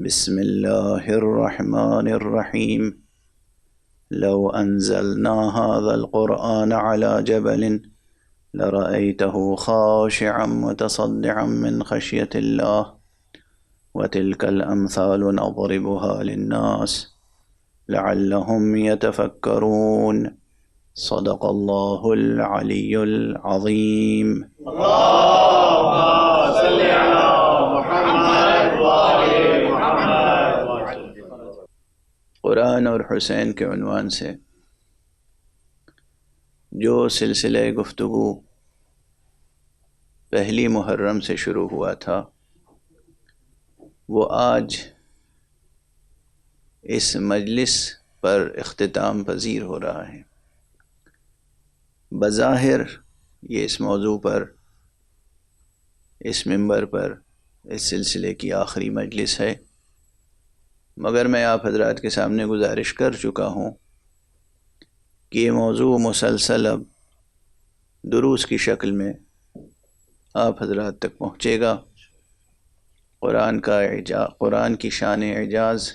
بسم الله الرحمن الرحيم. لو أنزلنا هذا القرآن على جبل لرأيته خاشعا متصدعا من خشية الله وتلك الأمثال نضربها للناس لعلهم يتفكرون. صدق الله العلي العظيم. اللهم صل على محمد وآل محمد. قرآن اور حسین کے عنوان سے جو سلسلہ گفتگو پہلی محرم سے شروع ہوا تھا وہ آج اس مجلس پر اختتام پذیر ہو رہا ہے۔ بظاہر یہ اس موضوع پر اس منبر پر اس سلسلے کی آخری مجلس ہے، مگر میں آپ حضرات کے سامنے گزارش کر چکا ہوں کہ یہ موضوع مسلسل اب دروس کی شکل میں آپ حضرات تک پہنچے گا۔ قرآن کی شان اعجاز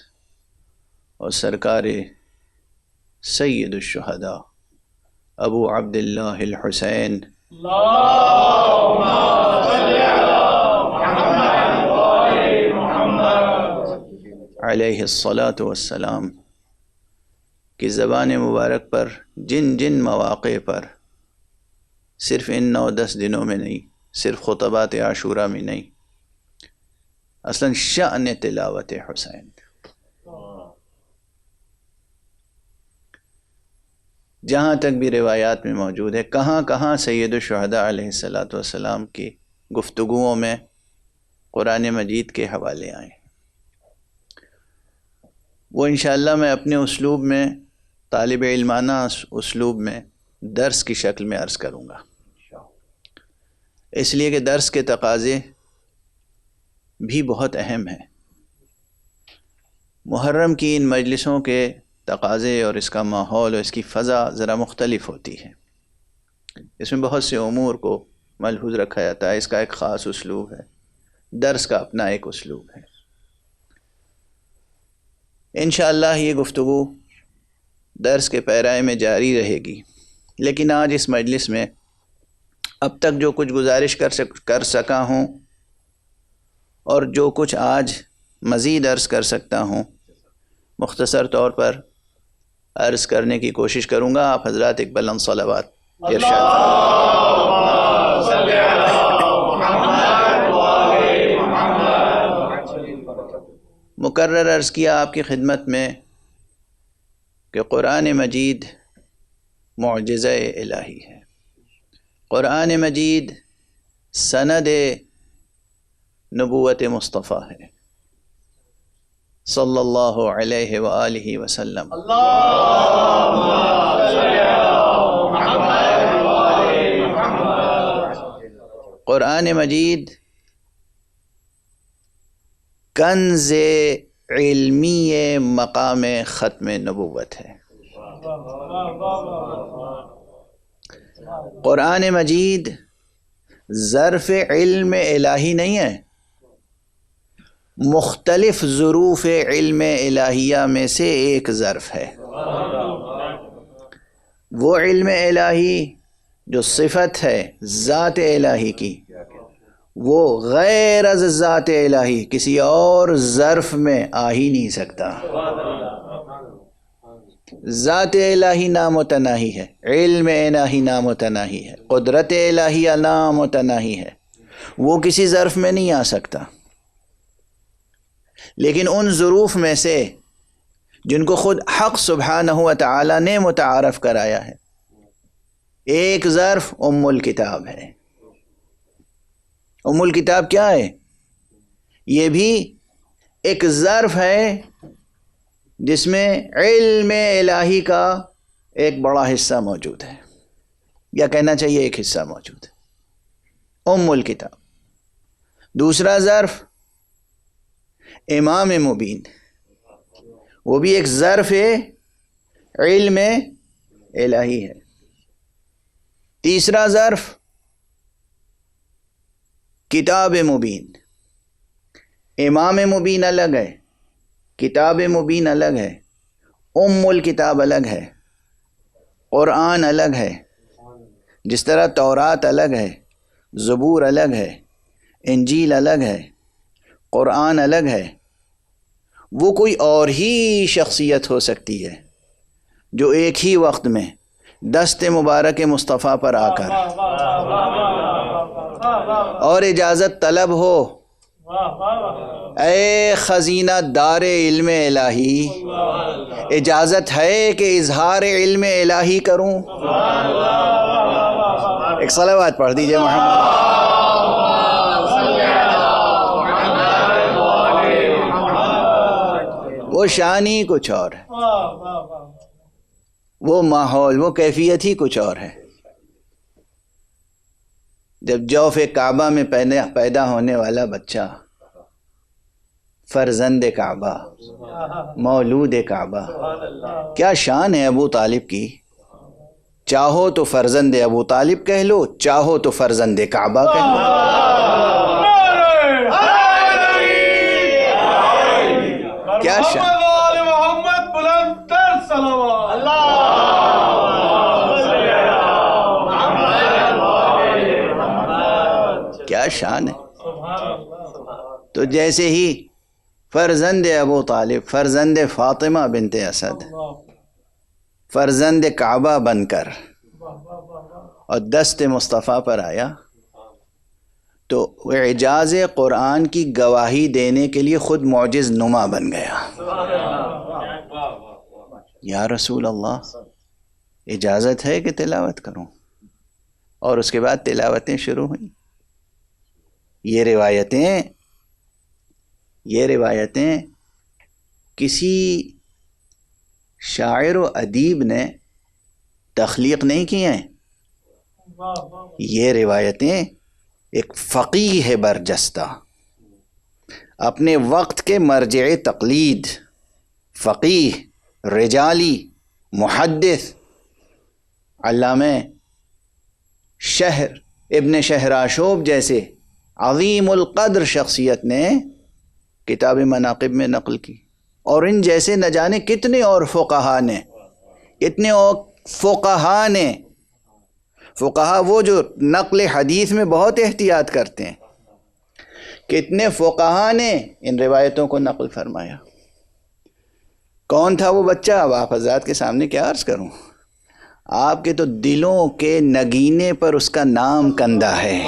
اور سرکار سید الشہداء ابو عبداللہ الحسین اللهم صل على محمد وآل محمد علیہ الصلاۃ والسلام کی زبان مبارک پر جن جن مواقع پر صرف ان 9-10 دنوں میں نہیں، صرف خطبات عاشورہ میں نہیں، اصلاً شأن تلاوت حسین، جہاں تک بھی روایات میں موجود ہے، کہاں کہاں سید الشہداء علیہ الصلاۃ والسلام کی گفتگوؤں میں قرآن مجید کے حوالے آئیں، وہ انشاءاللہ میں اپنے اسلوب میں، طالب علمانہ اسلوب میں درس کی شکل میں عرض کروں گا، اس لیے کہ درس کے تقاضے بھی بہت اہم ہیں۔ محرم کی ان مجلسوں کے تقاضے اور اس کا ماحول اور اس کی فضا ذرا مختلف ہوتی ہے، اس میں بہت سے امور کو ملحوظ رکھا جاتا ہے، اس کا ایک خاص اسلوب ہے، درس کا اپنا ایک اسلوب ہے۔ انشاءاللہ یہ گفتگو درس کے پیرائے میں جاری رہے گی، لیکن آج اس مجلس میں اب تک جو کچھ گزارش کر سکا ہوں اور جو کچھ آج مزید عرض کر سکتا ہوں، مختصر طور پر عرض کرنے کی کوشش کروں گا۔ آپ حضرات ایک بلند صلوات ارشاد اللهم صل على محمد وآل محمد۔ مکرر عرض کیا آپ کی خدمت میں کہ قرآن مجید معجزہ الہی ہے، قرآن مجید سند نبوت مصطفیٰ ہے صلی اللہ علیہ وآلہ وسلم۔ اللهم صل على محمد وآل محمد۔ قرآن مجید کنز علمی مقام ختم نبوت ہے۔ قرآن مجید ظرف علم الہی نہیں ہے، مختلف ظروف علم الہیہ میں سے ایک ظرف ہے۔ وہ علم الہی جو صفت ہے ذات الہی کی، وہ غیر از ذات الہی کسی اور ظرف میں آ ہی نہیں سکتا۔ ذات الہی نامتناہی ہے، علم الہی نامتناہی ہے، قدرت الہیہ نامتناہی ہے، وہ کسی ظرف میں نہیں آ سکتا۔ لیکن ان ظروف میں سے جن کو خود حق سبحانہ و تعالی نے متعارف کرایا ہے، ایک ظرف ام الکتاب ہے۔ ام الکتاب کیا ہے؟ یہ بھی ایک ظرف ہے جس میں علم الہی کا ایک بڑا حصہ موجود ہے، یا کہنا چاہیے ایک حصہ موجود ہے، ام الکتاب۔ دوسرا ظرف امام مبین، وہ بھی ایک ظرف علم الہی ہے۔ تیسرا ظرف کتاب مبین، امام مبین الگ ہے، کتاب مبین الگ ہے، الکتاب الگ ہے، قرآن الگ ہے، جس طرح تورات الگ ہے، زبور الگ ہے، انجیل الگ ہے، قرآن الگ ہے۔ وہ کوئی اور ہی شخصیت ہو سکتی ہے جو ایک ہی وقت میں دست مبارک مصطفیٰ پر آ کر اور اجازت طلب ہو، اے خزینہ دار علم الہی، اجازت ہے کہ اظہار علم الہی کروں؟ ایک صلوات پڑھ دیجئے محمد۔ وہ شان ہی کچھ اور ہے، وہ ماحول، وہ کیفیت ہی کچھ اور ہے۔ جب جوف کعبہ میں پیدا ہونے والا بچہ، فرزند کعبہ، مولود کعبہ، کیا شان ہے ابو طالب کی؟ چاہو تو فرزند ابو طالب کہہ لو، چاہو تو فرزند کعبہ کہہ لو۔ کیا شان، کیا شان ہے۔ تو جیسے ہی فرزند ابو طالب، فرزند فاطمہ بنت اسد، فرزند کعبہ بن کر اور دست مصطفیٰ پر آیا تو وہ اعجاز قرآن کی گواہی دینے کے لیے خود معجز نما بن گیا۔ یا رسول اللہ، اجازت ہے کہ تلاوت کروں؟ اور اس کے بعد تلاوتیں شروع ہوئیں۔ یہ روایتیں کسی شاعر و ادیب نے تخلیق نہیں کی ہیں، یہ روایتیں ایک فقیہ برجستہ، اپنے وقت کے مرجع تقلید، فقیہ، رجالی، محدث، علامہ شہر ابن شہراشوب جیسے عظیم القدر شخصیت نے کتاب مناقب میں نقل کی، اور ان جیسے نہ جانے کتنے اور فقہا نے، اتنے اور فقہا وہ جو نقل حدیث میں بہت احتیاط کرتے ہیں، کتنے فقہا نے ان روایتوں کو نقل فرمایا۔ کون تھا وہ بچہ؟ اب آپ حضرات کے سامنے کیا عرض کروں، آپ کے تو دلوں کے نگینے پر اس کا نام کندہ ہے۔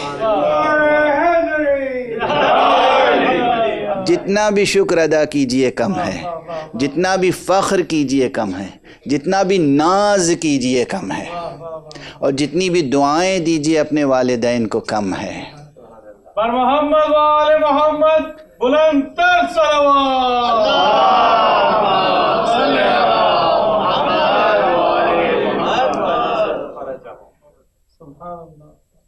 جتنا بھی شکر ادا کیجئے کم ہے، جتنا بھی فخر کیجئے کم ہے، جتنا بھی ناز کیجئے کم ہے، اور جتنی بھی دعائیں دیجئے اپنے والدین کو کم ہے۔ پر محمد و آل محمد بلند تر صلوات۔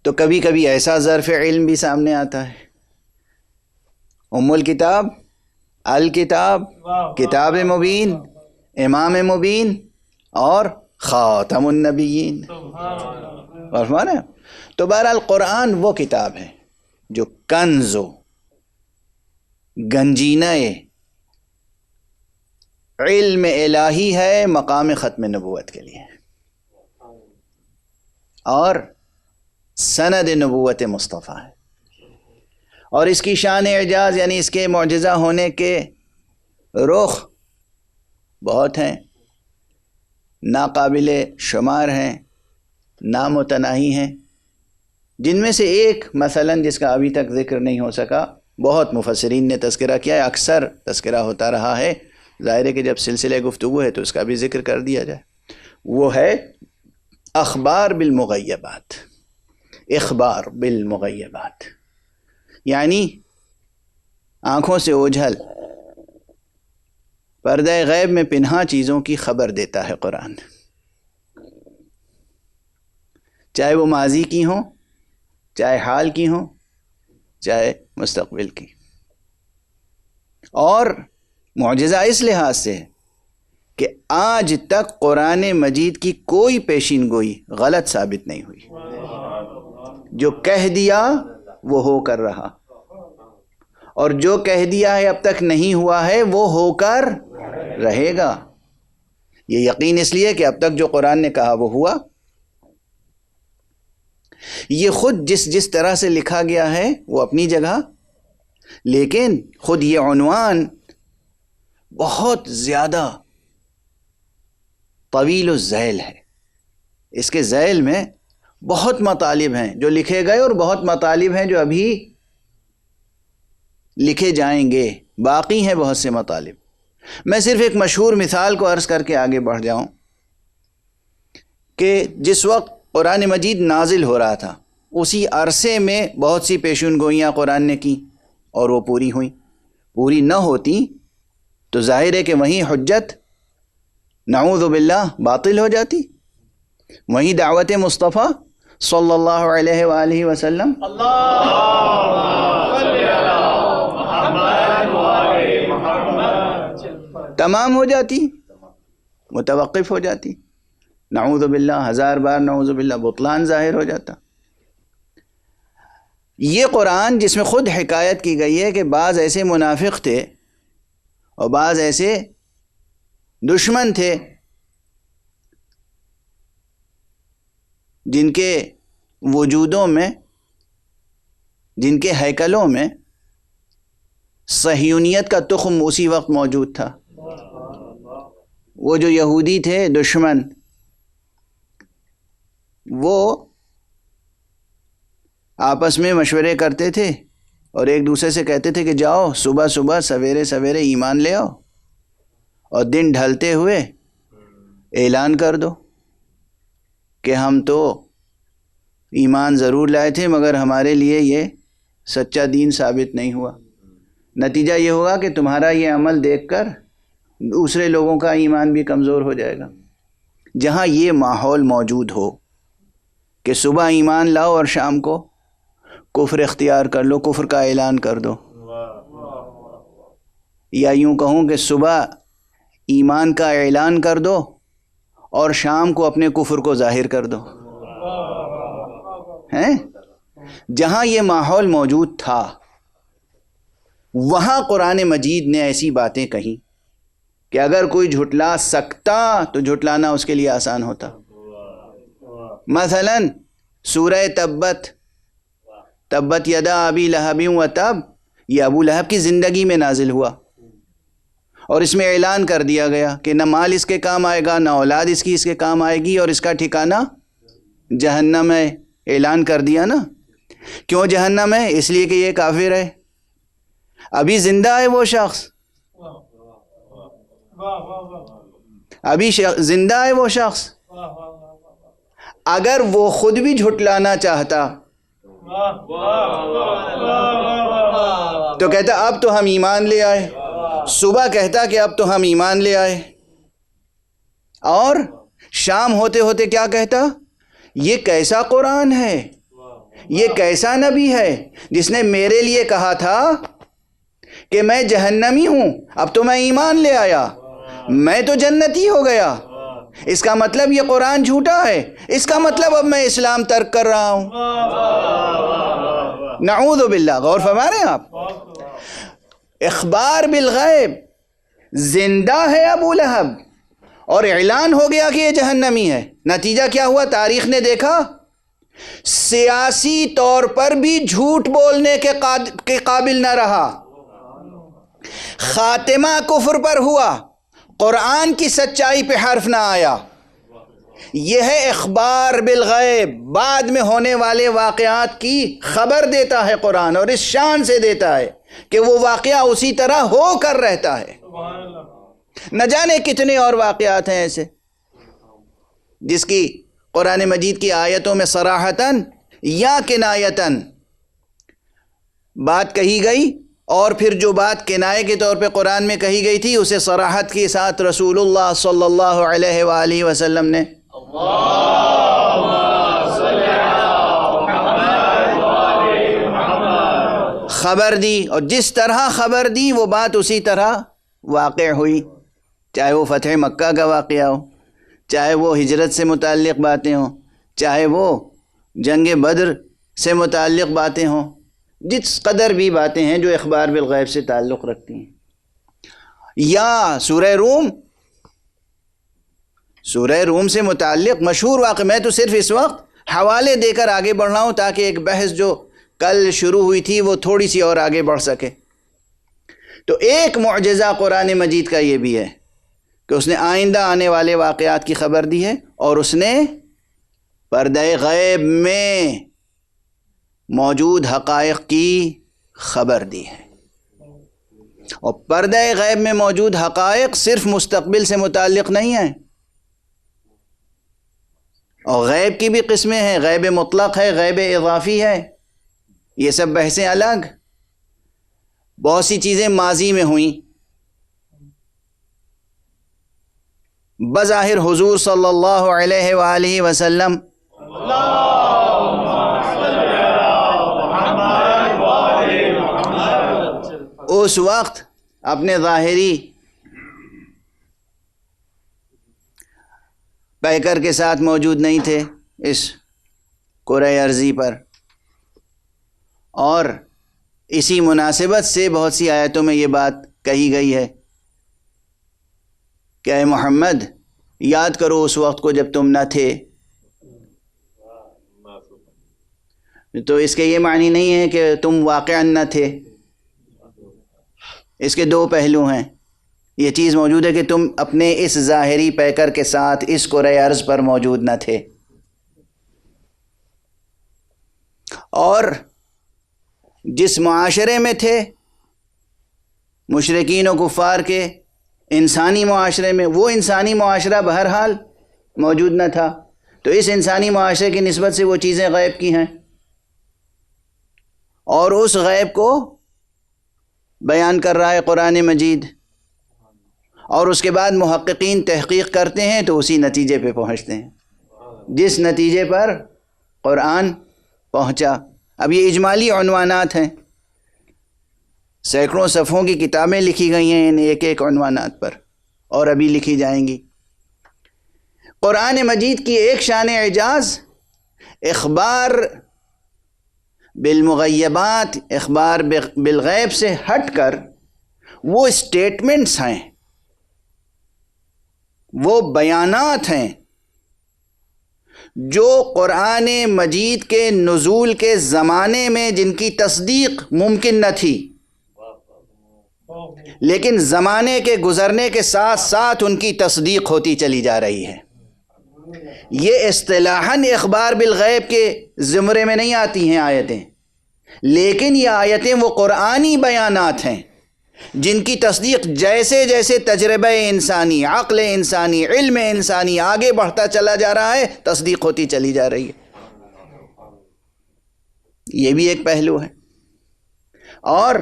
تو کبھی کبھی ایسا ظرف علم بھی سامنے آتا ہے، ام الکتاب، الکتاب، کتاب مبین، امام مبین اور خاتم النبیین۔ تو بہرحال قرآن وہ کتاب ہے جو کنز و گنجینہ علم الہی ہے مقام ختم نبوت کے لیے، اور سند نبوت مصطفیٰ ہے، اور اس کی شان اعجاز یعنی اس کے معجزہ ہونے کے رخ بہت ہیں، ناقابل شمار ہیں، نامتناہی ہیں، جن میں سے ایک مثلاً جس کا ابھی تک ذکر نہیں ہو سکا، بہت مفسرین نے تذکرہ کیا ہے، اکثر تذکرہ ہوتا رہا ہے، ظاہر ہے کہ جب سلسلہ گفتگو ہے تو اس کا بھی ذکر کر دیا جائے، وہ ہے اخبار بالمغیبات۔ اخبار بالمغیبات یعنی آنکھوں سے اوجھل، پردہ غیب میں پنہاں چیزوں کی خبر دیتا ہے قرآن، چاہے وہ ماضی کی ہوں، چاہے حال کی ہوں، چاہے مستقبل کی۔ اور معجزہ اس لحاظ سے کہ آج تک قرآن مجید کی کوئی پیشین گوئی غلط ثابت نہیں ہوئی، جو کہہ دیا وہ ہو کر رہا، اور جو کہہ دیا ہے اب تک نہیں ہوا ہے وہ ہو کر رہے گا۔ یہ یقین اس لیے کہ اب تک جو قرآن نے کہا وہ ہوا۔ یہ خود جس طرح سے لکھا گیا ہے وہ اپنی جگہ، لیکن خود یہ عنوان بہت زیادہ طویل الذیل ہے۔ اس کے ذیل میں بہت مطالب ہیں جو لکھے گئے اور بہت مطالب ہیں جو ابھی لکھے جائیں گے، باقی ہیں بہت سے مطالب۔ میں صرف ایک مشہور مثال کو عرض کر کے آگے بڑھ جاؤں کہ جس وقت قرآن مجید نازل ہو رہا تھا اسی عرصے میں بہت سی پیشن گوئیاں قرآن نے کی اور وہ پوری ہوئیں۔ پوری نہ ہوتی تو ظاہر ہے کہ وہیں حجت نعوذ باللہ باطل ہو جاتی، وہیں دعوت مصطفیٰ صلی اللہ علیہ وآلہ وسلم تمام ہو جاتی، متوقف ہو جاتی، نعوذ باللہ، ہزار بار نعوذ باللہ، بطلان ظاہر ہو جاتا۔ یہ قرآن جس میں خود حکایت کی گئی ہے کہ بعض ایسے منافق تھے اور بعض ایسے دشمن تھے جن کے وجودوں میں، جن کے ہیکلوں میں صہیونیت کا تخم اسی وقت موجود تھا۔ وہ جو یہودی تھے دشمن، وہ آپس میں مشورے کرتے تھے اور ایک دوسرے سے کہتے تھے کہ جاؤ صبح صبح سویرے سویرے ایمان لے آؤ اور دن ڈھلتے ہوئے اعلان کر دو کہ ہم تو ایمان ضرور لائے تھے مگر ہمارے لیے یہ سچا دین ثابت نہیں ہوا۔ نتیجہ یہ ہوگا کہ تمہارا یہ عمل دیکھ کر دوسرے لوگوں کا ایمان بھی کمزور ہو جائے گا۔ جہاں یہ ماحول موجود ہو کہ صبح ایمان لاؤ اور شام کو کفر اختیار کر لو، کفر کا اعلان کر دو، یا یوں کہوں کہ صبح ایمان کا اعلان کر دو اور شام کو اپنے کفر کو ظاہر کر دو، ہیں؟ جہاں یہ ماحول موجود تھا وہاں قرآن مجید نے ایسی باتیں کہیں کہ اگر کوئی جھٹلا سکتا تو جھٹلانا اس کے لیے آسان ہوتا۔ مثلا سورہ تبت یدا ابی لہب وتب، یہ ابو لہب کی زندگی میں نازل ہوا اور اس میں اعلان کر دیا گیا کہ نہ مال اس کے کام آئے گا، نہ اولاد اس کے کام آئے گی، اور اس کا ٹھکانہ جہنم ہے۔ اعلان کر دیا نا۔ کیوں جہنم ہے؟ اس لیے کہ یہ کافر ہے۔ ابھی زندہ ہے وہ شخص، ابھی زندہ ہے وہ شخص۔ اگر وہ خود بھی جھٹلانا چاہتا تو کہتا اب تو ہم ایمان لے آئے، صبح کہتا کہ اب تو ہم ایمان لے آئے، اور شام ہوتے ہوتے کیا کہتا؟ یہ کیسا قرآن ہے، یہ کیسا نبی ہے جس نے میرے لیے کہا تھا کہ میں جہنمی ہوں، اب تو میں ایمان لے آیا، میں تو جنتی ہو گیا۔ اس کا مطلب یہ قرآن جھوٹا ہے، اس کا مطلب اب میں اسلام ترک کر رہا ہوں۔ نعوذ باللہ۔ غور فرما رہے ہیں آپ؟ اخبار بالغیب، زندہ ہے ابو لہب اور اعلان ہو گیا کہ یہ جہنمی ہے۔ نتیجہ کیا ہوا؟ تاریخ نے دیکھا سیاسی طور پر بھی جھوٹ بولنے کے قابل نہ رہا، خاتمہ کفر پر ہوا، قرآن کی سچائی پہ حرف نہ آیا۔ یہ ہے اخبار بالغیب، بعد میں ہونے والے واقعات کی خبر دیتا ہے قرآن، اور اس شان سے دیتا ہے کہ وہ واقعہ اسی طرح ہو کر رہتا ہے۔ نہ جانے کتنے اور واقعات ہیں ایسے جس کی قرآن مجید کی آیتوں میں صراحتاً یا کنایتاً بات کہی گئی، اور پھر جو بات کنایے کے طور پہ قرآن میں کہی گئی تھی اسے صراحت کے ساتھ رسول اللہ صلی اللہ علیہ وآلہ وسلم نے خبر دی، اور جس طرح خبر دی وہ بات اسی طرح واقع ہوئی، چاہے وہ فتح مکہ کا واقعہ ہو، چاہے وہ ہجرت سے متعلق باتیں ہوں، چاہے وہ جنگ بدر سے متعلق باتیں ہوں، جس قدر بھی باتیں ہیں جو اخبار بالغیب سے تعلق رکھتی ہیں. یا سورہ روم سے متعلق مشہور واقعہ، میں تو صرف اس وقت حوالے دے کر آگے بڑھ رہا ہوں تاکہ ایک بحث جو کل شروع ہوئی تھی وہ تھوڑی سی اور آگے بڑھ سکے. تو ایک معجزہ قرآن مجید کا یہ بھی ہے کہ اس نے آئندہ آنے والے واقعات کی خبر دی ہے، اور اس نے پردہ غیب میں موجود حقائق کی خبر دی ہے. اور پردہ غیب میں موجود حقائق صرف مستقبل سے متعلق نہیں ہیں، اور غیب کی بھی قسمیں ہیں، غیب مطلق ہے، غیب اضافی ہے، یہ سب بحثیں الگ. بہت سی چیزیں ماضی میں ہوئیں، بظاہر حضور صلی اللہ علیہ وآلہ وسلم اس وقت اپنے ظاہری پیکر کے ساتھ موجود نہیں تھے اس کرۂ ارضی پر، اور اسی مناسبت سے بہت سی آیتوں میں یہ بات کہی گئی ہے کہ اے محمد یاد کرو اس وقت کو جب تم نہ تھے. تو اس کے یہ معنی نہیں ہے کہ تم واقعاً نہ تھے، اس کے دو پہلو ہیں. یہ چیز موجود ہے کہ تم اپنے اس ظاہری پیکر کے ساتھ اس کرۂ ارض پر موجود نہ تھے، اور جس معاشرے میں تھے مشرکین و کفار کے انسانی معاشرے میں، وہ انسانی معاشرہ بہرحال موجود نہ تھا. تو اس انسانی معاشرے کی نسبت سے وہ چیزیں غیب کی ہیں، اور اس غیب کو بیان کر رہا ہے قرآن مجید. اور اس کے بعد محققین تحقیق کرتے ہیں تو اسی نتیجے پہ پہنچتے ہیں جس نتیجے پر قرآن پہنچا. اب یہ اجمالی عنوانات ہیں، سینکڑوں صفحوں کی کتابیں لکھی گئی ہیں ان ایک ایک عنوانات پر، اور ابھی لکھی جائیں گی. قرآن مجید کی ایک شان اعجاز اخبار بالمغیبات، اخبار بالغیب سے ہٹ کر وہ اسٹیٹمنٹس ہیں، وہ بیانات ہیں جو قرآن مجید کے نزول کے زمانے میں جن کی تصدیق ممکن نہ تھی، لیکن زمانے کے گزرنے کے ساتھ ساتھ ان کی تصدیق ہوتی چلی جا رہی ہے. یہ اصطلاحاً اخبار بالغیب کے زمرے میں نہیں آتی ہیں آیتیں، لیکن یہ آیتیں وہ قرآنی بیانات ہیں جن کی تصدیق جیسے جیسے تجربہ انسانی، عقل انسانی، علم انسانی آگے بڑھتا چلا جا رہا ہے، تصدیق ہوتی چلی جا رہی ہے. یہ بھی ایک پہلو ہے. اور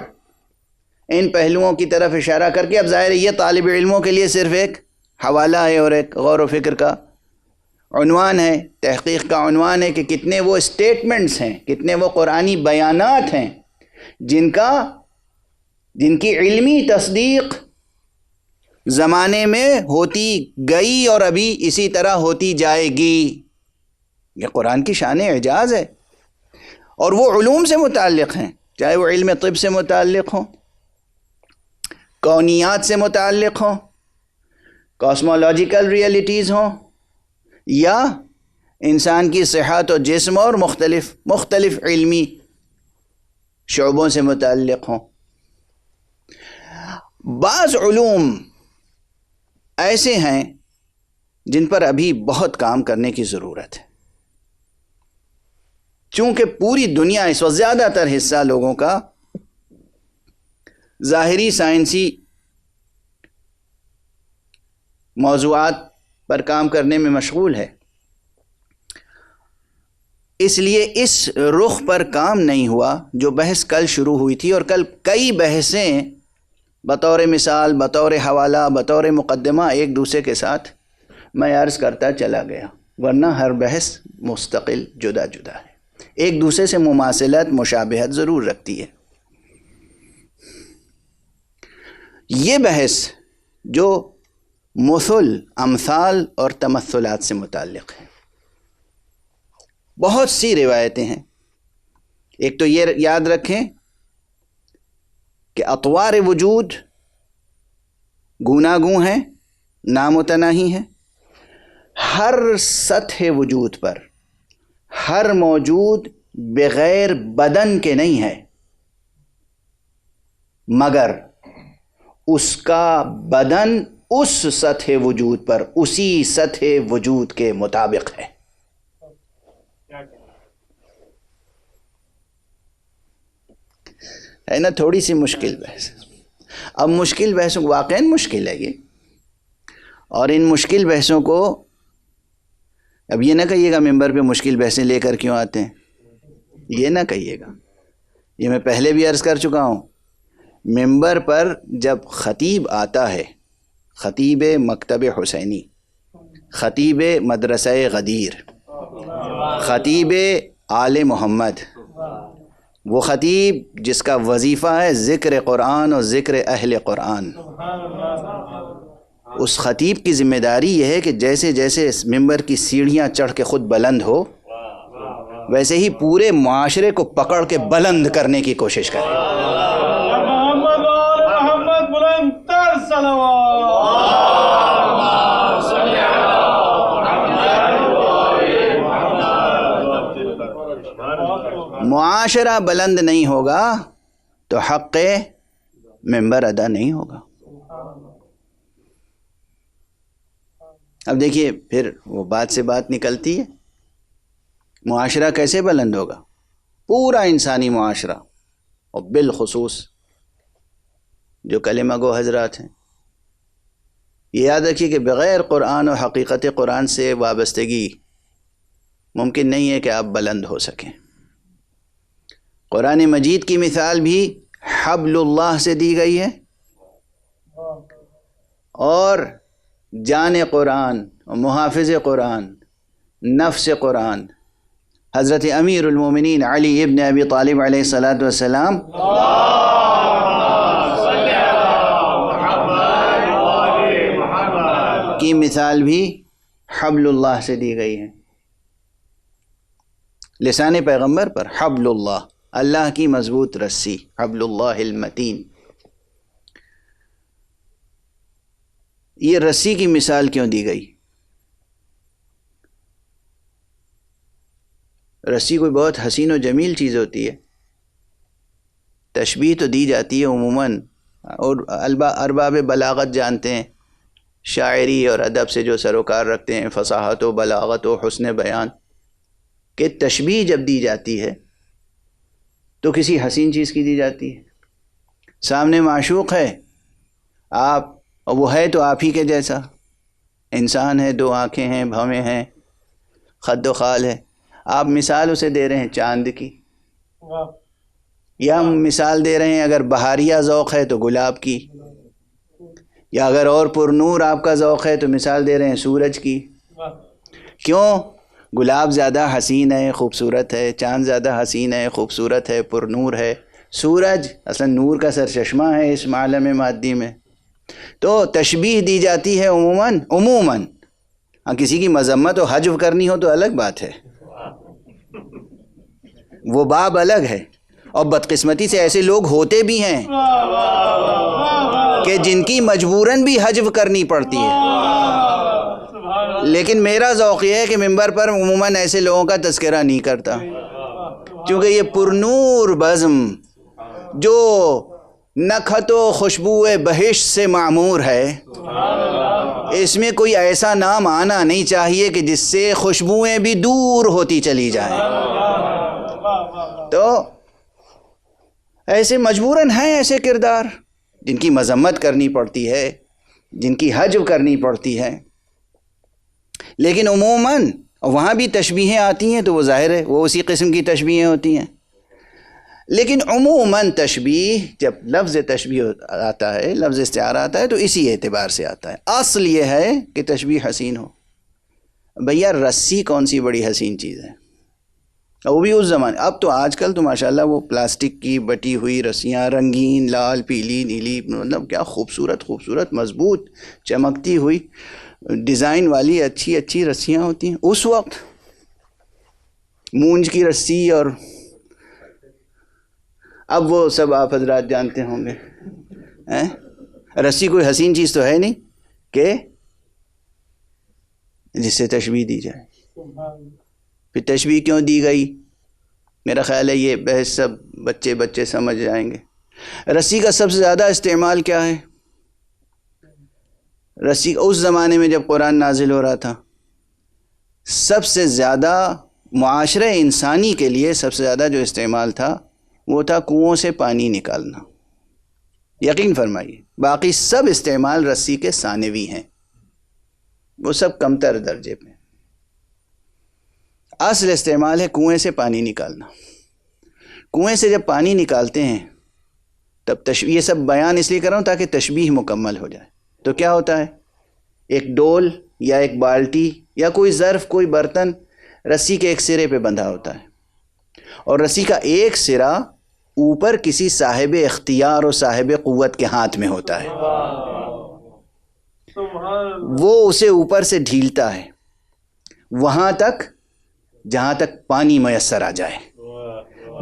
ان پہلوؤں کی طرف اشارہ کر کے اب ظاہر یہ طالب علموں کے لیے صرف ایک حوالہ ہے اور ایک غور و فکر کا عنوان ہے، تحقیق کا عنوان ہے کہ کتنے وہ اسٹیٹمنٹس ہیں، کتنے وہ قرآنی بیانات ہیں جن کی علمی تصدیق زمانے میں ہوتی گئی اور ابھی اسی طرح ہوتی جائے گی. یہ قرآن کی شان اعجاز ہے، اور وہ علوم سے متعلق ہیں، چاہے وہ علم طب سے متعلق ہوں، کونیات سے متعلق ہوں، کاسمولوجیکل ریئلٹیز ہوں، یا انسان کی صحت و جسم اور مختلف علمی شعبوں سے متعلق ہوں. بعض علوم ایسے ہیں جن پر ابھی بہت کام کرنے کی ضرورت ہے، چونکہ پوری دنیا اس وقت زیادہ تر حصہ لوگوں کا ظاہری سائنسی موضوعات پر کام کرنے میں مشغول ہے. اس لیے اس رخ پر کام نہیں ہوا جو بحث کل شروع ہوئی تھی، اور کل کئی بحثیں بطور مثال، بطور حوالہ، بطور مقدمہ ایک دوسرے کے ساتھ میں عرض کرتا چلا گیا، ورنہ ہر بحث مستقل جدا جدا ہے، ایک دوسرے سے مماثلت، مشابہت ضرور رکھتی ہے. یہ بحث جو مثل، امثال اور تمثلات سے متعلق ہے، بہت سی روایتیں ہیں. ایک تو یہ یاد رکھیں کہ اطوار وجود گوناگوں ہیں، نامتناہی ہیں. ہر سطح وجود پر ہر موجود بغیر بدن کے نہیں ہے، مگر اس کا بدن اس سطح وجود پر اسی سطح وجود کے مطابق ہے. ہے نا تھوڑی سی مشکل بحث. اب مشکل بحثوں کو واقعاً مشکل ہے یہ، اور ان مشکل بحثوں کو اب یہ نہ کہیے گا ممبر پہ مشکل بحثیں لے کر کیوں آتے ہیں، یہ نہ کہیے گا. یہ میں پہلے بھی عرض کر چکا ہوں، ممبر پر جب خطیب آتا ہے، خطیب مکتب حسینی، خطیب مدرسہ غدیر، خطیب آل محمد، وہ خطیب جس کا وظیفہ ہے ذکر قرآن اور ذکر اہل قرآن، اس خطیب کی ذمہ داری یہ ہے کہ جیسے جیسے اس ممبر کی سیڑھیاں چڑھ کے خود بلند ہو، ویسے ہی پورے معاشرے کو پکڑ کے بلند کرنے کی کوشش کرے. محمد وآل محمد بلند تر صلوات. معاشرہ بلند نہیں ہوگا تو حق ممبر ادا نہیں ہوگا. اب دیکھیے پھر وہ بات سے بات نکلتی ہے، معاشرہ کیسے بلند ہوگا؟ پورا انسانی معاشرہ، اور بالخصوص جو کلمہ گو حضرات ہیں. یہ یاد رکھیے کہ بغیر قرآن اور حقیقت قرآن سے وابستگی ممکن نہیں ہے کہ آپ بلند ہو سکیں. قرآن مجید کی مثال بھی حبل اللہ سے دی گئی ہے، اور جان قرآن، محافظ قرآن، نفس قرآن حضرت امیر المومنین علی ابن ابی طالب علیہ الصلاۃ والسلام کی مثال بھی حبل اللہ سے دی گئی ہے. لسان پیغمبر پر حبل اللہ، اللہ کی مضبوط رسی، حبل اللہ المتین. یہ رسی کی مثال کیوں دی گئی؟ رسی کوئی بہت حسین و جمیل چیز ہوتی ہے، تشبیہ تو دی جاتی ہے عموماً، اور ارباب بلاغت جانتے ہیں، شاعری اور ادب سے جو سروکار رکھتے ہیں، فصاحت و بلاغت و حسن بیان، کہ تشبیہ جب دی جاتی ہے تو کسی حسین چیز کی دی جاتی ہے. سامنے معشوق ہے آپ، اور وہ ہے تو آپ ہی کے جیسا، انسان ہے، دو آنکھیں ہیں، بھویں ہیں، خد و خال ہے. آپ مثال اسے دے رہے ہیں چاند کی، یا مثال دے رہے ہیں اگر بہاریہ ذوق ہے تو گلاب کی، یا اگر اور پر نور آپ کا ذوق ہے تو مثال دے رہے ہیں سورج کی. کیوں؟ گلاب زیادہ حسین ہے، خوبصورت ہے، چاند زیادہ حسین ہے، خوبصورت ہے، پر نور ہے. سورج اصلا نور کا سرچشمہ ہے اس عالم مادی میں. تو تشبیہ دی جاتی ہے عموماً. ہاں کسی کی مذمت و حجو کرنی ہو تو الگ بات ہے، وہ باب الگ ہے. اور بدقسمتی سے ایسے لوگ ہوتے بھی ہیں کہ جن کی مجبوراً بھی حجو کرنی پڑتی ہے. لیکن میرا ذوق یہ ہے کہ ممبر پر عموماً ایسے لوگوں کا تذکرہ نہیں کرتا، کیونکہ یہ پرنور بزم جو نکھت و خوشبو بہشت سے معمور ہے، اس میں کوئی ایسا نام آنا نہیں چاہیے کہ جس سے خوشبوئیں بھی دور ہوتی چلی جائیں. تو ایسے مجبوراً ہیں ایسے کردار جن کی مذمت کرنی پڑتی ہے، جن کی حجو کرنی پڑتی ہے. لیکن عموماً وہاں بھی تشبیہیں آتی ہیں تو وہ ظاہر ہے وہ اسی قسم کی تشبیہیں ہوتی ہیں. لیکن عموماً تشبیہ، جب لفظ تشبیہ آتا ہے، لفظ استعارہ آتا ہے، تو اسی اعتبار سے آتا ہے. اصل یہ ہے کہ تشبیہ حسین ہو. بھیا رسی کون سی بڑی حسین چیز ہے، وہ بھی اس زمانے. اب تو آج کل تو ماشاءاللہ وہ پلاسٹک کی بٹی ہوئی رسیاں، رنگین، لال، پیلی، نیلی، مطلب کیا خوبصورت مضبوط چمکتی ہوئی ڈیزائن والی اچھی رسیاں ہوتی ہیں. اس وقت مونج کی رسی اور اب وہ سب آپ حضرات جانتے ہوں گے، رسی کوئی حسین چیز تو ہے نہیں کہ جس سے تشبیہ دی جائے۔ پھر تشبیہ کیوں دی گئی؟ میرا خیال ہے یہ بحث سب بچے سمجھ جائیں گے۔ رسی کا سب سے زیادہ استعمال کیا ہے؟ رسی اس زمانے میں جب قرآن نازل ہو رہا تھا، سب سے زیادہ معاشرے انسانی کے لیے سب سے زیادہ جو استعمال تھا وہ تھا کنوؤں سے پانی نکالنا۔ یقین فرمائیے باقی سب استعمال رسی کے ثانوی ہیں، وہ سب کمتر درجے پہ۔ اصل استعمال ہے کنویں سے پانی نکالنا۔ کنویں سے جب پانی نکالتے ہیں تب یہ سب بیان اس لیے کر رہا ہوں تاکہ تشبیہ مکمل ہو جائے۔ تو کیا ہوتا ہے، ایک ڈول یا ایک بالٹی یا کوئی ظرف، کوئی برتن رسی کے ایک سرے پہ بندھا ہوتا ہے، اور رسی کا ایک سرا اوپر کسی صاحب اختیار اور صاحب قوت کے ہاتھ میں ہوتا ہے۔ وہ اسے اوپر سے ڈھیلتا ہے وہاں تک جہاں تک پانی میسر آ جائے۔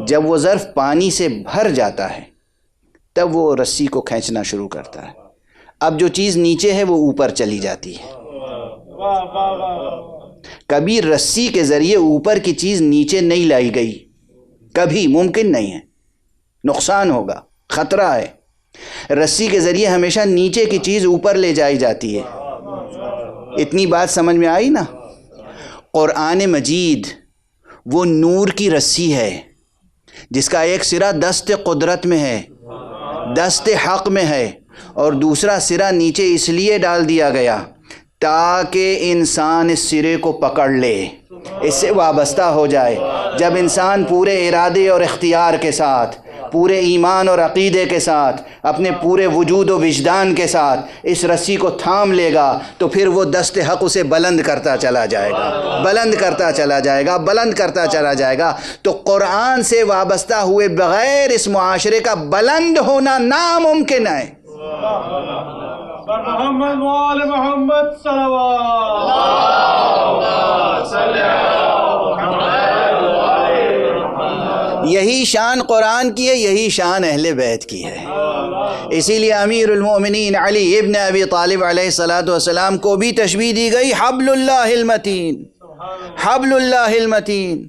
جب وہ ظرف پانی سے بھر جاتا ہے تب وہ رسی کو کھینچنا شروع کرتا ہے۔ اب جو چیز نیچے ہے وہ اوپر چلی جاتی ہے۔ کبھی رسی کے ذریعے اوپر کی چیز نیچے نہیں لائی گئی، کبھی ممکن نہیں ہے، نقصان ہوگا، خطرہ ہے۔ رسی کے ذریعے ہمیشہ نیچے کی چیز اوپر لے جائی جاتی ہے۔ اتنی بات سمجھ میں آئی نا؟ قرآن مجید وہ نور کی رسی ہے جس کا ایک سرا دست قدرت میں ہے، دست حق میں ہے، اور دوسرا سرا نیچے اس لیے ڈال دیا گیا تاکہ انسان اس سرے کو پکڑ لے، اس سے وابستہ ہو جائے۔ جب انسان پورے ارادے اور اختیار کے ساتھ، پورے ایمان اور عقیدے کے ساتھ، اپنے پورے وجود و وجدان کے ساتھ اس رسی کو تھام لے گا تو پھر وہ دست حق اسے بلند کرتا چلا جائے گا، بلند کرتا چلا جائے گا، بلند کرتا چلا جائے گا۔ تو قرآن سے وابستہ ہوئے بغیر اس معاشرے کا بلند ہونا ناممکن ہے۔ محمد وآل محمد صلوات۔ یہی شان قرآن کی ہے، یہی شان اہل بیت کی ہے۔ اسی لیے امیر المؤمنین علی ابن ابی طالب علیہ السلام کو بھی تشبیہ دی گئی حبل اللہ المتین، حبل اللہ المتین۔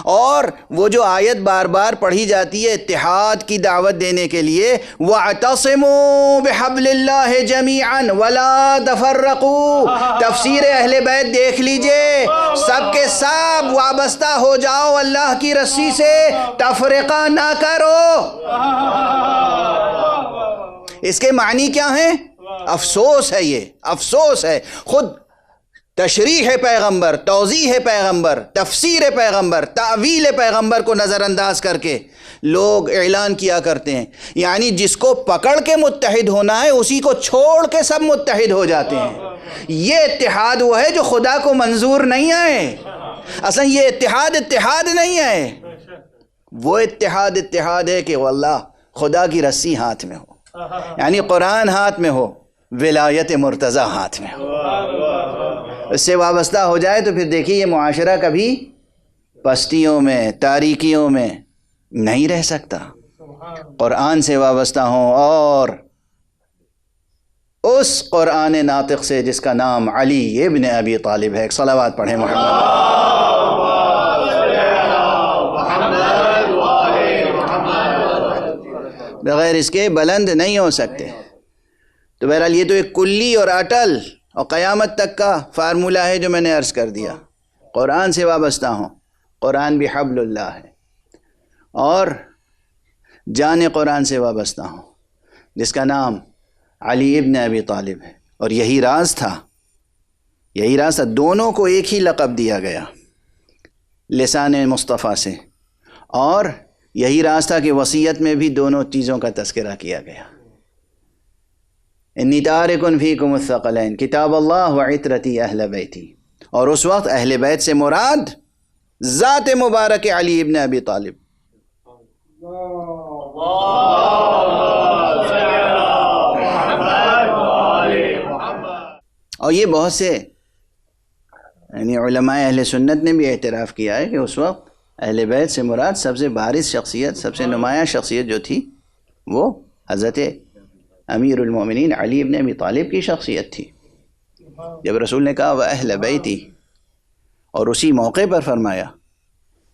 اور وہ جو آیت بار بار پڑھی جاتی ہے اتحاد کی دعوت دینے کے لیے، وَاعْتَصِمُوا بِحَبْلِ اللَّهِ جَمِيعًا وَلَا تَفَرَّقُوا، تفسیر اہل بیت دیکھ لیجئے، سب کے سب وابستہ ہو جاؤ اللہ کی رسی سے، تفرقہ نہ کرو۔ اس کے معنی کیا ہیں؟ افسوس ہے، یہ افسوس ہے۔ خود تشریح پیغمبر، توضیح پیغمبر، تفسیر پیغمبر، تعویل پیغمبر کو نظر انداز کر کے لوگ اعلان کیا کرتے ہیں، یعنی جس کو پکڑ کے متحد ہونا ہے اسی کو چھوڑ کے سب متحد ہو جاتے ہیں۔ یہ اتحاد وہ ہے جو خدا کو منظور نہیں ہے۔ اصلا یہ اتحاد نہیں ہے، وہ اتحاد ہے کہ واللہ خدا کی رسی ہاتھ میں ہو، یعنی قرآن ہاتھ میں ہو، ولایت مرتضیٰ ہاتھ میں ہو، اس سے وابستہ ہو جائے تو پھر دیکھیے یہ معاشرہ کبھی پستیوں میں، تاریکیوں میں نہیں رہ سکتا۔ قرآن سے وابستہ ہوں اور اس قرآن ناطق سے جس کا نام علی ابن ابی طالب ہے۔ صلوات پڑھیں محمد۔ بغیر اس کے بلند نہیں ہو سکتے۔ تو بہرحال یہ تو ایک کلی اور اٹل اور قیامت تک کا فارمولہ ہے جو میں نے عرض کر دیا۔ قرآن سے وابستہ ہوں، قرآن بھی حبل اللہ ہے، اور جان قرآن سے وابستہ ہوں جس کا نام علی ابن ابی طالب ہے۔ اور یہی راز تھا، دونوں کو ایک ہی لقب دیا گیا لسان مصطفیٰ سے، اور یہی راز تھا کہ وصیت میں بھی دونوں چیزوں کا تذکرہ کیا گیا۔ انی تارکن فیکم الثقلین، کتاب اللہ وعطرتی اہل بیتی۔ اور اس وقت اہل بیت سے مراد ذات مبارک علی ابن ابی طالب۔ اور یہ بہت سے یعنی علماء اہل سنت نے بھی اعتراف کیا ہے کہ اس وقت اہل بیت سے مراد سب سے بارز شخصیت، سب سے نمایاں شخصیت جو تھی وہ حضرت امیر المومنین علی ابن ابی طالب کی شخصیت تھی۔ جب رسول نے کہا وَأَهْلَ بَيْتِي، اور اسی موقع پر فرمایا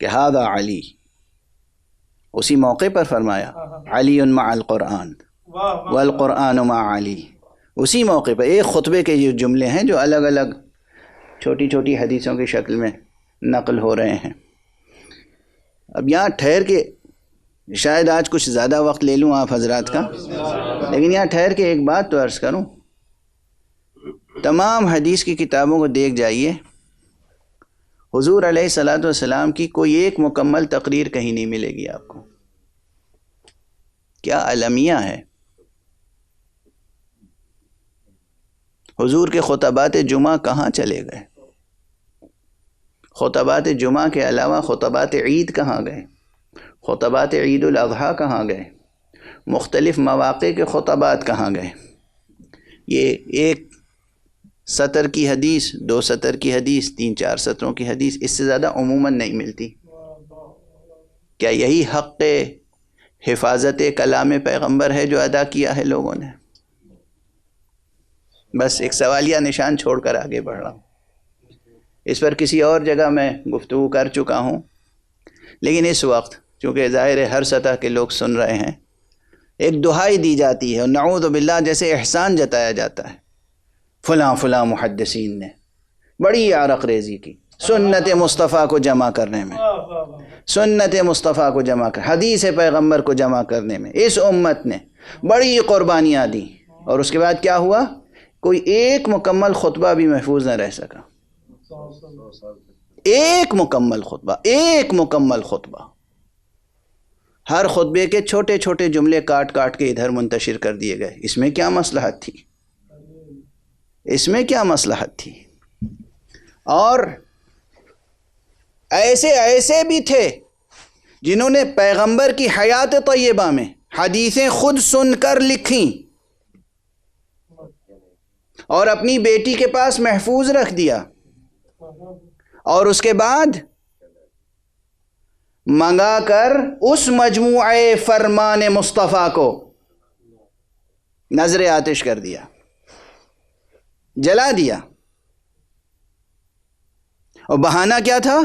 کہ هذا علی، اسی موقع پر فرمایا علی مع القرآن والقرآن مع علی، اسی موقع پر ایک خطبے کے یہ جملے ہیں جو الگ الگ چھوٹی چھوٹی حدیثوں کی شکل میں نقل ہو رہے ہیں۔ اب یہاں ٹھہر کے، شاید آج کچھ زیادہ وقت لے لوں آپ حضرات کا، لیکن یہاں ٹھہر کے ایک بات تو عرض کروں، تمام حدیث کی کتابوں کو دیکھ جائیے، حضور علیہ الصلاۃ والسلام کی کوئی ایک مکمل تقریر کہیں نہیں ملے گی آپ کو۔ کیا المیہ ہے! حضور کے خطبات جمعہ کہاں چلے گئے؟ خطبات جمعہ کے علاوہ خطبات عید کہاں گئے؟ خطبات عید الاضحیٰ کہاں گئے؟ مختلف مواقع کے خطبات کہاں گئے؟ یہ ایک سطر کی حدیث، 2 سطر کی حدیث، 3-4 سطروں کی حدیث، اس سے زیادہ عموماً نہیں ملتی۔ کیا یہی حق حفاظت کلام پیغمبر ہے جو ادا کیا ہے لوگوں نے؟ بس ایک سوالیہ نشان چھوڑ کر آگے بڑھ رہا ہوں، اس پر کسی اور جگہ میں گفتگو کر چکا ہوں، لیکن اس وقت چونکہ ظاہر ہے ہر سطح کے لوگ سن رہے ہیں، ایک دہائی دی جاتی ہے اور نعوذ باللہ جیسے احسان جتایا جاتا ہے، فلاں فلاں محدثین نے بڑی عرق ریزی کی سنت مصطفیٰ کو جمع کرنے میں، سنت مصطفیٰ کو جمع کر، حدیث پیغمبر کو جمع کرنے میں اس امت نے بڑی قربانیاں دیں، اور اس کے بعد کیا ہوا؟ کوئی ایک مکمل خطبہ بھی محفوظ نہ رہ سکا، ایک مکمل خطبہ، ہر خطبے کے چھوٹے چھوٹے جملے کاٹ کاٹ کے ادھر منتشر کر دیے گئے۔ اس میں کیا مصلحت تھی؟ اس میں کیا مصلحت تھی؟ اور ایسے بھی تھے جنہوں نے پیغمبر کی حیات طیبہ میں حدیثیں خود سن کر لکھیں اور اپنی بیٹی کے پاس محفوظ رکھ دیا، اور اس کے بعد منگا کر اس مجموعہ فرمان مصطفیٰ کو نظر آتش کر دیا، جلا دیا۔ اور بہانہ کیا تھا؟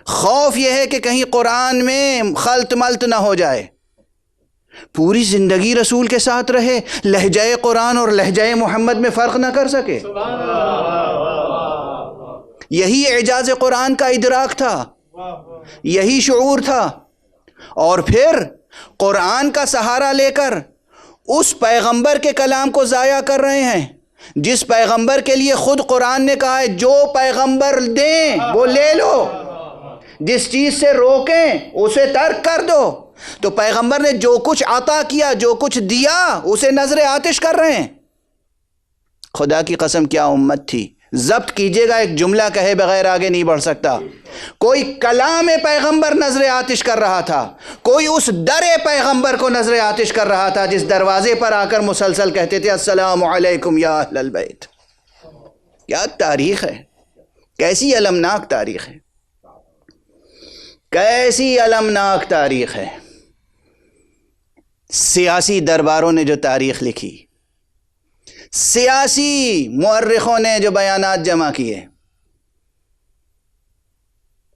خوف یہ ہے کہ کہیں قرآن میں خلط ملط نہ ہو جائے۔ پوری زندگی رسول کے ساتھ رہے، لہجہ قرآن اور لہجہ محمد میں فرق نہ کر سکے۔ یہی اعجاز قرآن کا ادراک تھا، یہی شعور تھا، اور پھر قرآن کا سہارا لے کر اس پیغمبر کے کلام کو ضائع کر رہے ہیں جس پیغمبر کے لیے خود قرآن نے کہا ہے جو پیغمبر دیں وہ لے لو، جس چیز سے روکیں اسے ترک کر دو۔ تو پیغمبر نے جو کچھ عطا کیا، جو کچھ دیا، اسے نظر آتش کر رہے ہیں۔ خدا کی قسم کیا امت تھی! ضبط کیجئے گا، ایک جملہ کہے بغیر آگے نہیں بڑھ سکتا۔ کوئی کلام پیغمبر نظر آتش کر رہا تھا، کوئی اس در پیغمبر کو نظر آتش کر رہا تھا جس دروازے پر آ کر مسلسل کہتے تھے السلام علیکم یا اہل البیت۔ کیا تاریخ ہے! کیسی المناک تاریخ ہے! کیسی المناک تاریخ ہے! سیاسی درباروں نے جو تاریخ لکھی، سیاسی مورخوں نے جو بیانات جمع کیے،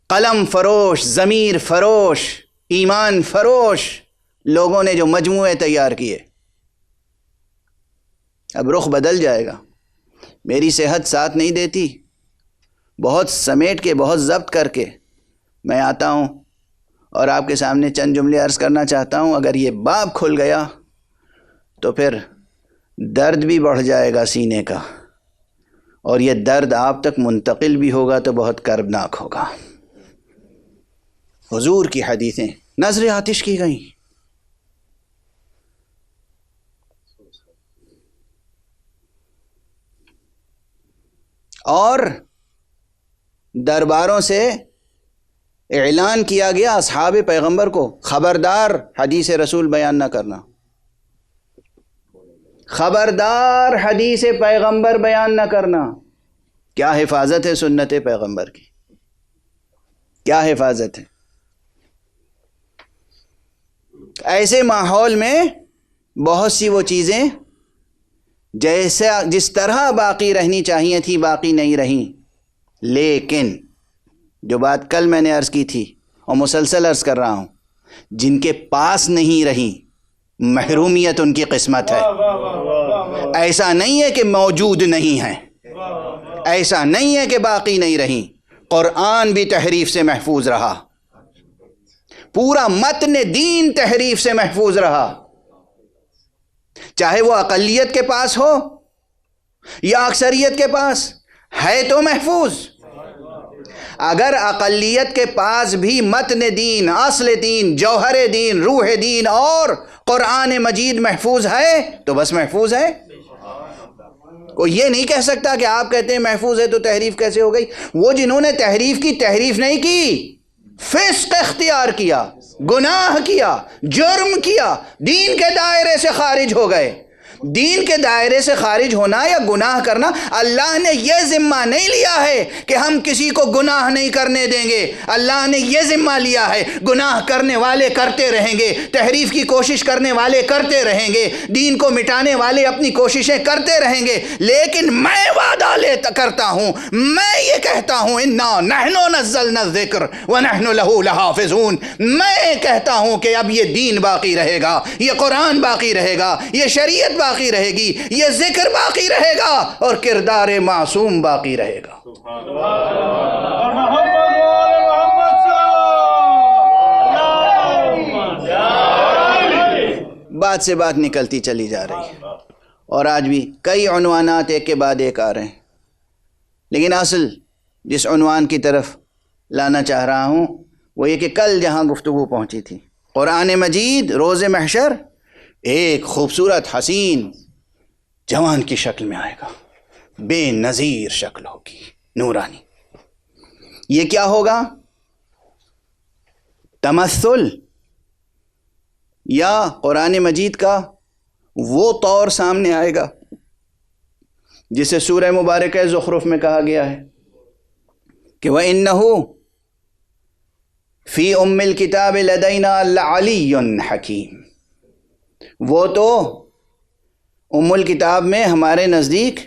قلم فروش، ضمیر فروش، ایمان فروش لوگوں نے جو مجموعے تیار کیے، اب رخ بدل جائے گا۔ میری صحت ساتھ نہیں دیتی، بہت سمیٹ کے، بہت ضبط کر کے میں آتا ہوں اور آپ کے سامنے چند جملے عرض کرنا چاہتا ہوں۔ اگر یہ باب کھل گیا تو پھر درد بھی بڑھ جائے گا سینے کا، اور یہ درد آپ تک منتقل بھی ہوگا تو بہت کربناک ہوگا۔ حضور کی حدیثیں نظر آتش کی گئیں، اور درباروں سے اعلان کیا گیا اصحاب پیغمبر کو، خبردار حدیث رسول بیان نہ کرنا، خبردار حدیث پیغمبر بیان نہ کرنا۔ کیا حفاظت ہے سنت پیغمبر کی! کیا حفاظت ہے! ایسے ماحول میں بہت سی وہ چیزیں جس طرح باقی رہنی چاہیے تھی باقی نہیں رہیں، لیکن جو بات کل میں نے عرض کی تھی اور مسلسل عرض کر رہا ہوں، جن کے پاس نہیں رہیں محرومیت ان کی قسمت ہے۔ ایسا نہیں ہے کہ موجود نہیں ہیں، ایسا نہیں ہے کہ باقی نہیں رہیں۔ قرآن بھی تحریف سے محفوظ رہا، پورا متن دین تحریف سے محفوظ رہا، چاہے وہ اقلیت کے پاس ہو یا اکثریت کے پاس ہے تو محفوظ۔ اگر اقلیت کے پاس بھی متن دین، اصل دین، جوہر دین، روح دین اور قرآن مجید محفوظ ہے تو بس محفوظ ہے۔ کوئی یہ نہیں کہہ سکتا کہ آپ کہتے ہیں محفوظ ہے تو تحریف کیسے ہو گئی۔ وہ جنہوں نے تحریف کی، تحریف نہیں کی، فسق اختیار کیا، گناہ کیا، جرم کیا، دین کے دائرے سے خارج ہو گئے۔ دین کے دائرے سے خارج ہونا یا گناہ کرنا، اللہ نے یہ ذمہ نہیں لیا ہے کہ ہم کسی کو گناہ نہیں کرنے دیں گے۔ اللہ نے یہ ذمہ لیا ہے گناہ کرنے والے کرتے رہیں گے، تحریف کی کوشش کرنے والے کرتے رہیں گے، دین کو مٹانے والے اپنی کوششیں کرتے رہیں گے، لیکن میں وعدہ کرتا ہوں، میں یہ کہتا ہوں انا نحن نزلنا الذکر ونحن له لحافظون، میں کہتا ہوں کہ اب یہ دین باقی رہے گا، یہ قرآن باقی رہے گا، یہ شریعت باقی رہے گی، یہ ذکر باقی رہے گا اور کردار معصوم باقی رہے گا۔ بات سے بات نکلتی چلی جا رہی ہے اور آج بھی کئی عنوانات ایک کے بعد ایک آ رہے ہیں، لیکن اصل جس عنوان کی طرف لانا چاہ رہا ہوں وہ یہ کہ کل جہاں گفتگو پہنچی تھی، قرآن مجید روز محشر ایک خوبصورت حسین جوان کی شکل میں آئے گا، بے نظیر شکل ہوگی، نورانی۔ یہ کیا ہوگا؟ تمثل یا قرآن مجید کا وہ طور سامنے آئے گا جسے سورہ مبارکہ زخرف میں کہا گیا ہے کہ وَإِنَّهُ فِي أُمِّ الْكِتَابِ لَدَيْنَا لَعَلِيٌّ حَكِيمٌ، وہ تو ام الکتاب میں ہمارے نزدیک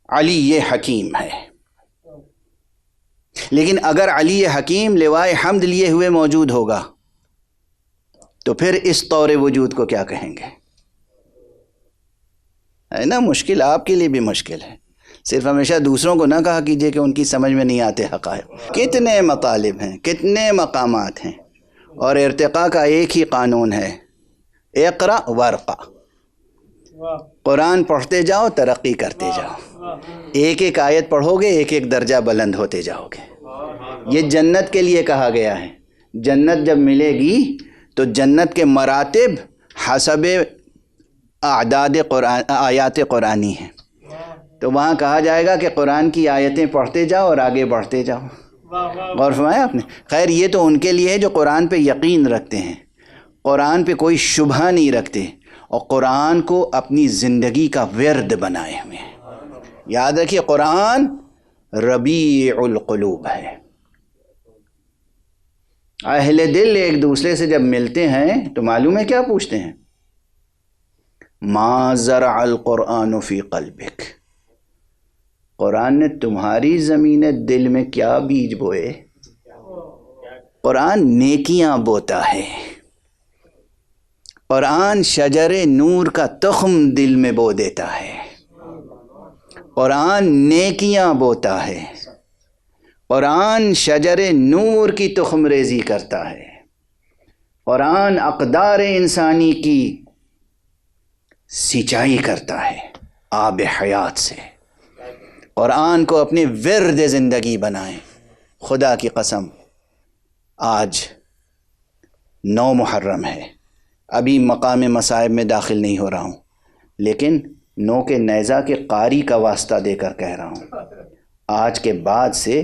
علی حکیم ہے۔ لیکن اگر علی حکیم لوائے حمد لیے ہوئے موجود ہوگا تو پھر اس طور وجود کو کیا کہیں گے؟ ہے نا مشکل، آپ کے لیے بھی مشکل ہے۔ صرف ہمیشہ دوسروں کو نہ کہا کیجئے کہ ان کی سمجھ میں نہیں آتے حقائق۔ کتنے مطالب ہیں، کتنے مقامات ہیں، اور ارتقاء کا ایک ہی قانون ہے، اقرا ورقا، قرآن پڑھتے جاؤ ترقی کرتے جاؤ، ایک ایک آیت پڑھو گے ایک ایک درجہ بلند ہوتے جاؤ گے۔ یہ جنت کے لیے کہا گیا ہے، جنت جب ملے گی تو جنت کے مراتب حسب اعداد آیات قرآنی ہیں، تو وہاں کہا جائے گا کہ قرآن کی آیتیں پڑھتے جاؤ اور آگے بڑھتے جاؤ۔ غور فرمایا آپ نے؟ خیر یہ تو ان کے لیے ہے جو قرآن پہ یقین رکھتے ہیں، قرآن پہ کوئی شبہ نہیں رکھتے اور قرآن کو اپنی زندگی کا ورد بنائے ہوئے ہیں۔ یاد رکھیے قرآن ربیع القلوب ہے۔ اہل دل ایک دوسرے سے جب ملتے ہیں تو معلوم ہے کیا پوچھتے ہیں؟ ما زرع القرآن فی قلبک، قرآن نے تمہاری زمین دل میں کیا بیج بوئے؟ قرآن نیکیاں بوتا ہے، قرآن شجر نور کا تخم دل میں بو دیتا ہے، قرآن نیکیاں بوتا ہے، قرآن شجر نور کی تخم ریزی کرتا ہے، قرآن اقدار انسانی کی سینچائی کرتا ہے آب حیات سے۔ قرآن کو اپنے ورد زندگی بنائیں۔ خدا کی قسم آج 9 محرم ہے، ابھی مقام مصائب میں داخل نہیں ہو رہا ہوں، لیکن 9 کے نیزہ کے قاری کا واسطہ دے کر کہہ رہا ہوں، آج کے بعد سے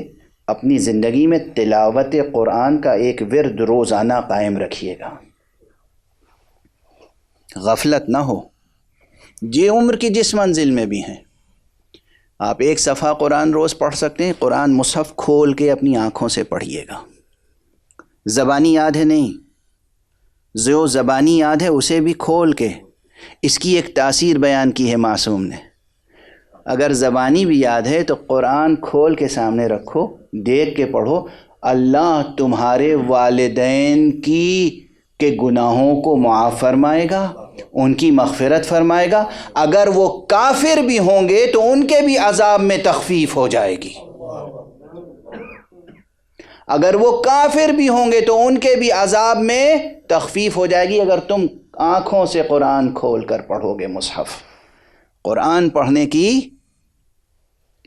اپنی زندگی میں تلاوت قرآن کا ایک ورد روزانہ قائم رکھیے گا، غفلت نہ ہو۔ یہ عمر کی جس منزل میں بھی ہیں آپ ایک صفحہ قرآن روز پڑھ سکتے ہیں، قرآن مصحف کھول کے اپنی آنکھوں سے پڑھیے گا، زبانی یاد ہے نہیں، جو زبانی یاد ہے اسے بھی کھول کے اس کی ایک تاثیر بیان کی ہے معصوم نے۔ اگر زبانی بھی یاد ہے تو قرآن کھول کے سامنے رکھو، دیکھ کے پڑھو، اللہ تمہارے والدین کے گناہوں کو معاف فرمائے گا، ان کی مغفرت فرمائے گا، اگر وہ کافر بھی ہوں گے تو ان کے بھی عذاب میں تخفیف ہو جائے گی، اگر وہ کافر بھی ہوں گے تو ان کے بھی عذاب میں تخفیف ہو جائے گی اگر تم آنکھوں سے قرآن کھول کر پڑھو گے مصحف۔ قرآن پڑھنے کی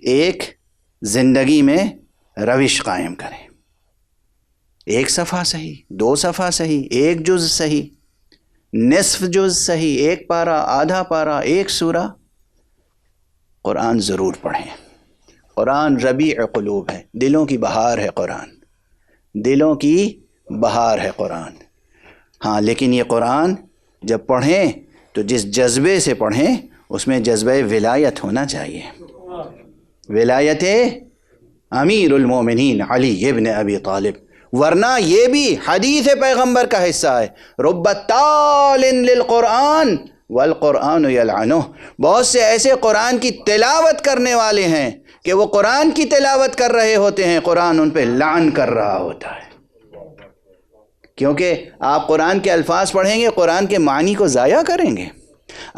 ایک زندگی میں روش قائم کریں، ایک صفحہ صحیح، 2 صفحہ صحیح، 1 جز صحیح، نصف جز صحیح، 1 پارہ، آدھا پارہ، 1 سورہ، قرآن ضرور پڑھیں۔ قرآن ربیع قلوب ہے، دلوں کی بہار ہے قرآن، دلوں کی بہار ہے قرآن۔ ہاں لیکن یہ قرآن جب پڑھیں تو جس جذبے سے پڑھیں اس میں جذبہ ولایت ہونا چاہیے، ولایت امیر المومنین علی ابن ابی طالب، ورنہ یہ بھی حدیث پیغمبر کا حصہ ہے، رب تال للقرآن والقرآن یلعنہ، بہت سے ایسے قرآن کی تلاوت کرنے والے ہیں کہ وہ قرآن کی تلاوت کر رہے ہوتے ہیں، قرآن ان پہ لعن کر رہا ہوتا ہے، کیونکہ آپ قرآن کے الفاظ پڑھیں گے، قرآن کے معنی کو ضائع کریں گے،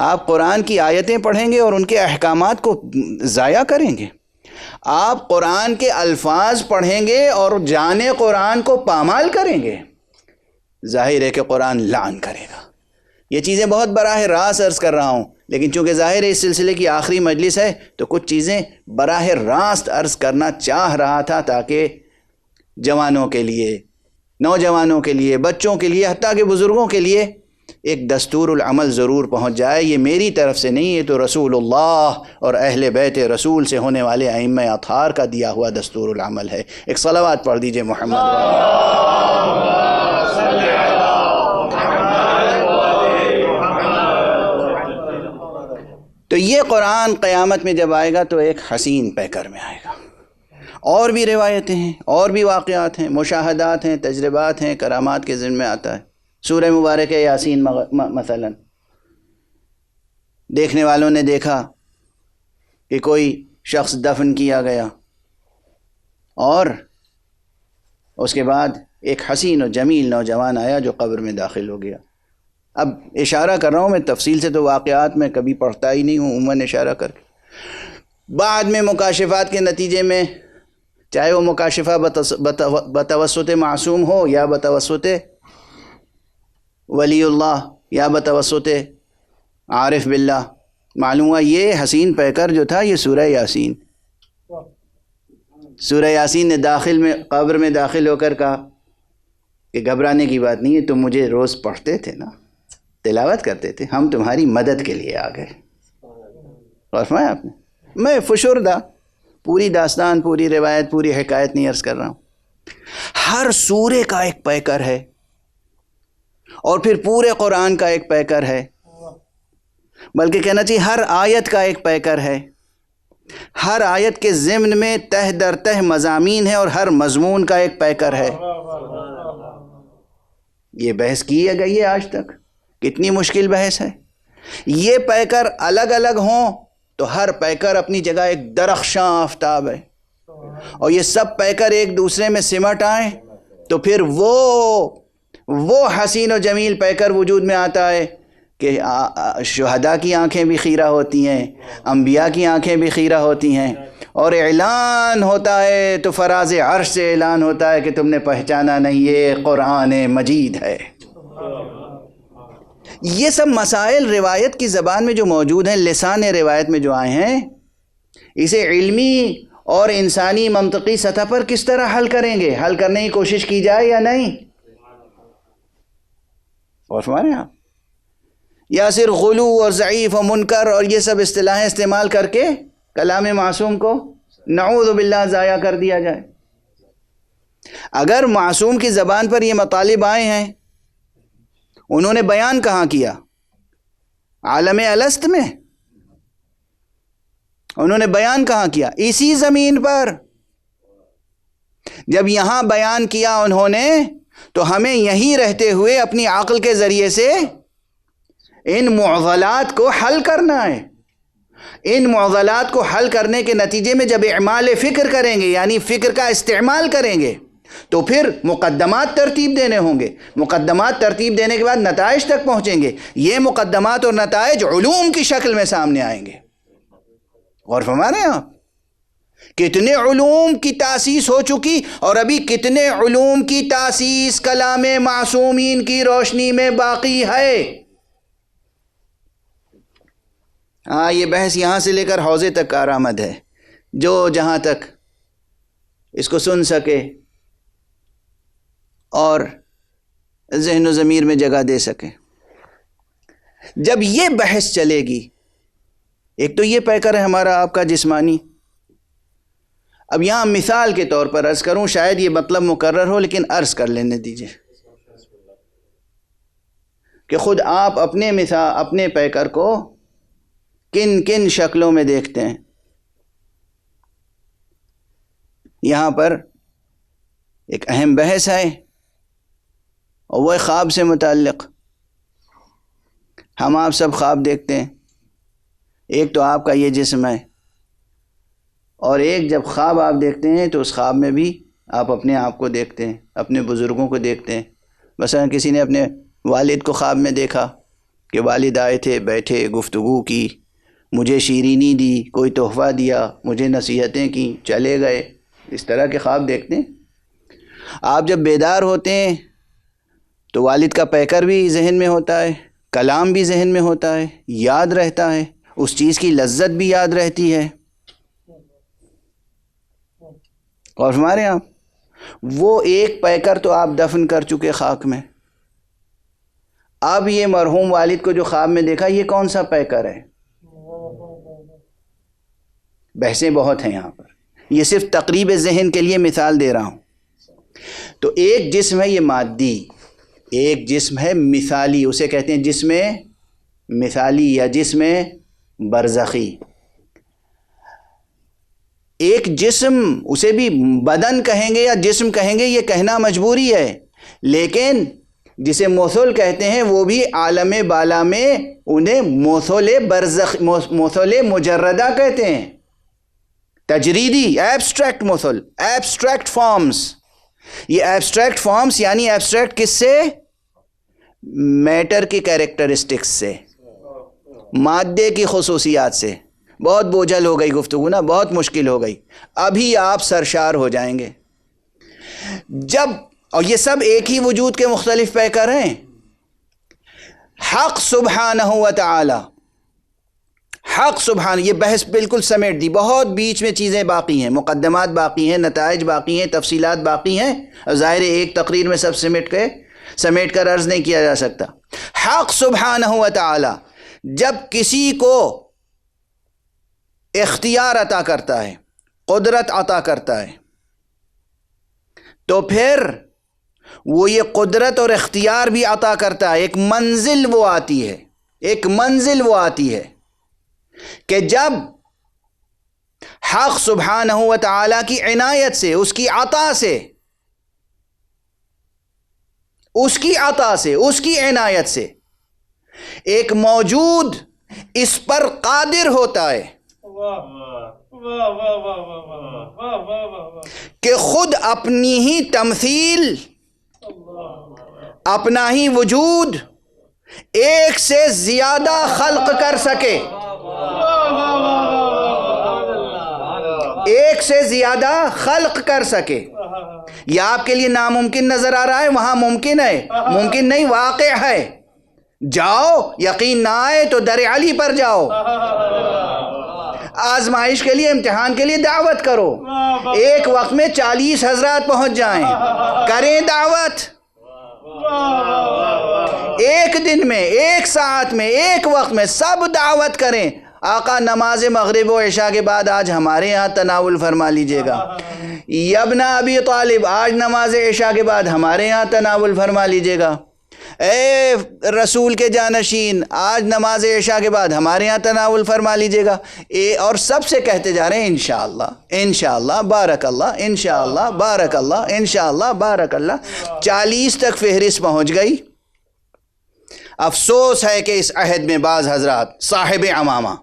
آپ قرآن کی آیتیں پڑھیں گے اور ان کے احکامات کو ضائع کریں گے، آپ قرآن کے الفاظ پڑھیں گے اور جانے قرآن کو پامال کریں گے، ظاہر ہے کہ قرآن لعن کرے گا۔ یہ چیزیں بہت براہ راست عرض کر رہا ہوں، لیکن چونکہ ظاہر ہے اس سلسلے کی آخری مجلس ہے تو کچھ چیزیں براہ راست عرض کرنا چاہ رہا تھا تاکہ جوانوں کے لیے، نوجوانوں کے لیے، بچوں کے لیے، حتیٰ کہ بزرگوں کے لیے ایک دستور العمل ضرور پہنچ جائے۔ یہ میری طرف سے نہیں، یہ تو رسول اللہ اور اہل بیت رسول سے ہونے والے ائمہ اطہار کا دیا ہوا دستور العمل ہے۔ ایک صلوات پڑھ دیجئے محمد۔ تو یہ قرآن قیامت میں جب آئے گا تو ایک حسین پیکر میں آئے گا۔ اور بھی روایتیں ہیں، اور بھی واقعات ہیں، مشاہدات ہیں، تجربات ہیں، کرامات کے ذمہ میں آتا ہے۔ سورہ مبارک یاسین مثلا دیکھنے والوں نے دیکھا کہ کوئی شخص دفن کیا گیا اور اس کے بعد ایک حسین و جمیل نوجوان آیا جو قبر میں داخل ہو گیا۔ اب اشارہ کر رہا ہوں میں، تفصیل سے تو واقعات میں کبھی پڑھتا ہی نہیں ہوں، عموماً اشارہ کر کے۔ بعد میں مکاشفات کے نتیجے میں، چاہے وہ مکاشفہ بتوسط معصوم ہو یا بتوسط ولی اللہ یا بتوسط عارف باللہ، معلوم ہوا یہ حسین پیکر جو تھا یہ سورہ یاسین، سورہ یاسین نے قبر میں داخل ہو کر کہا کہ گھبرانے کی بات نہیں ہے، تم مجھے روز پڑھتے تھے نا، تلاوت کرتے تھے، ہم تمہاری مدد کے لیے آ گئے۔ اور فرمایا آپ نے، میں فشردہ پوری داستان، پوری روایت، پوری حکایت نہیں عرض کر رہا ہوں، ہر سورے کا ایک پیکر ہے اور پھر پورے قرآن کا ایک پیکر ہے، بلکہ کہنا چاہیے ہر آیت کا ایک پیکر ہے، ہر آیت کے ضمن میں تہ در تہ مضامین ہے اور ہر مضمون کا ایک پیکر ہے۔ یہ بحث کی گئی ہے آج تک، کتنی مشکل بحث ہے۔ یہ پیکر الگ الگ ہوں تو ہر پیکر اپنی جگہ ایک درخشاں آفتاب ہے، اور یہ سب پیکر ایک دوسرے میں سمٹ آئیں تو پھر وہ حسین و جمیل پیکر وجود میں آتا ہے کہ شہداء کی آنکھیں بھی خیرہ ہوتی ہیں، انبیاء کی آنکھیں بھی خیرہ ہوتی ہیں، اور اعلان ہوتا ہے تو فراز عرش سے اعلان ہوتا ہے کہ تم نے پہچانا نہیں، یہ قرآن مجید ہے۔ یہ سب مسائل روایت کی زبان میں جو موجود ہیں، لسان روایت میں جو آئے ہیں، اسے علمی اور انسانی منطقی سطح پر کس طرح حل کریں گے، حل کرنے کی کوشش کی جائے یا نہیں؟ اور فرمائیں آپ، یا صرف غلو اور ضعیف و منکر اور یہ سب اصطلاحیں استعمال کر کے کلام معصوم کو نعوذ باللہ ضائع کر دیا جائے؟ اگر معصوم کی زبان پر یہ مطالب آئے ہیں، انہوں نے بیان کہاں کیا؟ عالم الست میں؟ انہوں نے بیان کہاں کیا؟ اسی زمین پر۔ جب یہاں بیان کیا انہوں نے تو ہمیں یہیں رہتے ہوئے اپنی عقل کے ذریعے سے ان معضلات کو حل کرنا ہے۔ ان معضلات کو حل کرنے کے نتیجے میں جب اعمال فکر کریں گے، یعنی فکر کا استعمال کریں گے، تو پھر مقدمات ترتیب دینے ہوں گے۔ مقدمات ترتیب دینے کے بعد نتائج تک پہنچیں گے۔ یہ مقدمات اور نتائج علوم کی شکل میں سامنے آئیں گے۔ غور فرما رہے ہیں آپ؟ کتنے علوم کی تاسیس ہو چکی اور ابھی کتنے علوم کی تاسیس کلام معصومین کی روشنی میں باقی ہے۔ ہاں، یہ بحث یہاں سے لے کر حوضے تک کارآمد ہے۔ جو جہاں تک اس کو سن سکے اور ذہن و ضمیر میں جگہ دے سکے۔ جب یہ بحث چلے گی، ایک تو یہ پیکر ہے ہمارا آپ کا جسمانی۔ اب یہاں مثال کے طور پر عرض کروں، شاید یہ مطلب مکرر ہو لیکن عرض کر لینے دیجئے کہ خود آپ اپنے پیکر کو کن کن شکلوں میں دیکھتے ہیں۔ یہاں پر ایک اہم بحث ہے اور وہ خواب سے متعلق۔ ہم آپ سب خواب دیکھتے ہیں۔ ایک تو آپ کا یہ جسم ہے، اور ایک جب خواب آپ دیکھتے ہیں تو اس خواب میں بھی آپ اپنے آپ کو دیکھتے ہیں، اپنے بزرگوں کو دیکھتے ہیں۔ مثلا کسی نے اپنے والد کو خواب میں دیکھا کہ والد آئے تھے، بیٹھے، گفتگو کی، مجھے شیرینی دی، کوئی تحفہ دیا، مجھے نصیحتیں کی، چلے گئے۔ اس طرح کے خواب دیکھتے ہیں۔ آپ جب بیدار ہوتے ہیں تو والد کا پیکر بھی ذہن میں ہوتا ہے، کلام بھی ذہن میں ہوتا ہے، یاد رہتا ہے، اس چیز کی لذت بھی یاد رہتی ہے۔ اور ہمارے یہاں وہ ایک پیکر تو آپ دفن کر چکے خاک میں، اب یہ مرحوم والد کو جو خواب میں دیکھا، یہ کون سا پیکر ہے؟ بحثیں بہت ہیں یہاں پر، یہ صرف تقریب ذہن کے لیے مثال دے رہا ہوں۔ تو ایک جسم ہے یہ مادی، ایک جسم ہے مثالی، اسے کہتے ہیں جسم مثالی یا جسم برزخی۔ ایک جسم، اسے بھی بدن کہیں گے یا جسم کہیں گے، یہ کہنا مجبوری ہے، لیکن جسے موصول کہتے ہیں وہ بھی عالم بالا میں انہیں موصول مجردہ کہتے ہیں، تجریدی، ایبسٹریکٹ موصول، ایبسٹریکٹ فارمز۔ یہ ایبسٹریکٹ فارمز یعنی ایبسٹریکٹ کس سے؟ میٹر کی کیریکٹرسٹکس سے، مادے کی خصوصیات سے۔ بہت بوجھل ہو گئی گفتگو نا، بہت مشکل ہو گئی، ابھی آپ سرشار ہو جائیں گے جب، اور یہ سب ایک ہی وجود کے مختلف پیکر ہیں۔ حق سبحانہ و تعالی، حق سبحانہ، یہ بحث بالکل سمیٹ دی، بہت بیچ میں چیزیں باقی ہیں، مقدمات باقی ہیں، نتائج باقی ہیں، تفصیلات باقی ہیں، ظاہر ایک تقریر میں سب سمیٹ کر عرض نہیں کیا جا سکتا۔ حق سبحانہ و تعالی جب کسی کو اختیار عطا کرتا ہے، قدرت عطا کرتا ہے، تو پھر وہ یہ قدرت اور اختیار بھی عطا کرتا ہے۔ ایک منزل وہ آتی ہے کہ جب حق سبحانہ و تعالی کی عنایت سے، اس کی عطا سے، اس کی عنایت سے ایک موجود اس پر قادر ہوتا ہے کہ خود اپنی ہی تمثیل، اپنا ہی وجود ایک سے زیادہ خلق کر سکے، ایک سے زیادہ خلق کر سکے۔ یہ آپ کے لیے ناممکن نظر آ رہا ہے، وہاں ممکن ہے، ممکن نہیں، واقع ہے۔ جاؤ، یقین نہ آئے تو در علی پر جاؤ، آزمائش کے لیے، امتحان کے لیے دعوت کرو، ایک وقت میں 40 حضرات پہنچ جائیں، کریں دعوت، ایک دن میں، ایک ساعت میں، ایک وقت میں سب دعوت کریں۔ آقا نماز مغرب و عشاء کے بعد آج ہمارے ہاں تناول فرما لیجئے گا، یا ابن ابی طالب آج نماز عشاء کے بعد ہمارے ہاں تناول فرما لیجئے گا، اے رسول کے جانشین آج نماز عشاء کے بعد ہمارے ہاں تناول فرما لیجیے گا، اور سب سے کہتے جا رہے ہیں انشاءاللہ انشاءاللہ بارک اللہ، انشاءاللہ بارک اللہ، انشاءاللہ بارک اللہ۔ 40 تک فہرست پہنچ گئی۔ افسوس ہے کہ اس عہد میں بعض حضرات صاحب عمامہ،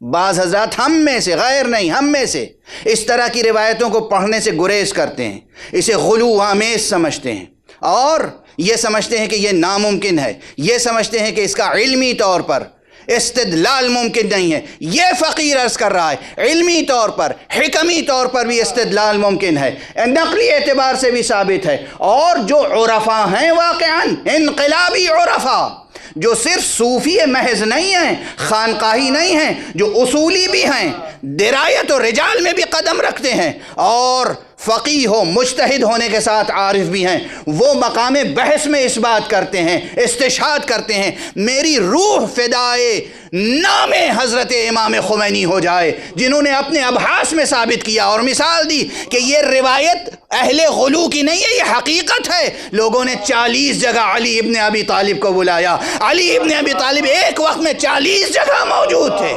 بعض حضرات ہم میں سے، غیر نہیں ہم میں سے، اس طرح کی روایتوں کو پڑھنے سے گریز کرتے ہیں، اسے غلو آمیز سمجھتے ہیں، اور یہ سمجھتے ہیں کہ یہ ناممکن ہے، یہ سمجھتے ہیں کہ اس کا علمی طور پر استدلال ممکن نہیں ہے۔ یہ فقیر عرض کر رہا ہے علمی طور پر، حکمی طور پر بھی استدلال ممکن ہے، نقلی اعتبار سے بھی ثابت ہے۔ اور جو عرفاء ہیں واقعاً انقلابی عرفاء، جو صرف صوفی محض نہیں ہیں، خانقاہی نہیں ہیں، جو اصولی بھی ہیں، درایت و رجال میں بھی قدم رکھتے ہیں، اور فقیہ و مجتہد ہونے کے ساتھ عارف بھی ہیں، وہ مقام بحث میں اس بات کرتے ہیں، استشہاد کرتے ہیں، میری روح فدائے نام حضرت امام خمینی ہو جائے، جنہوں نے اپنے ابحاث میں ثابت کیا اور مثال دی کہ یہ روایت اہل غلو کی نہیں ہے، یہ حقیقت ہے۔ لوگوں نے 40 جگہ علی ابن ابی طالب کو بلایا، علی ابن ابی طالب ایک وقت میں 40 جگہ موجود تھے۔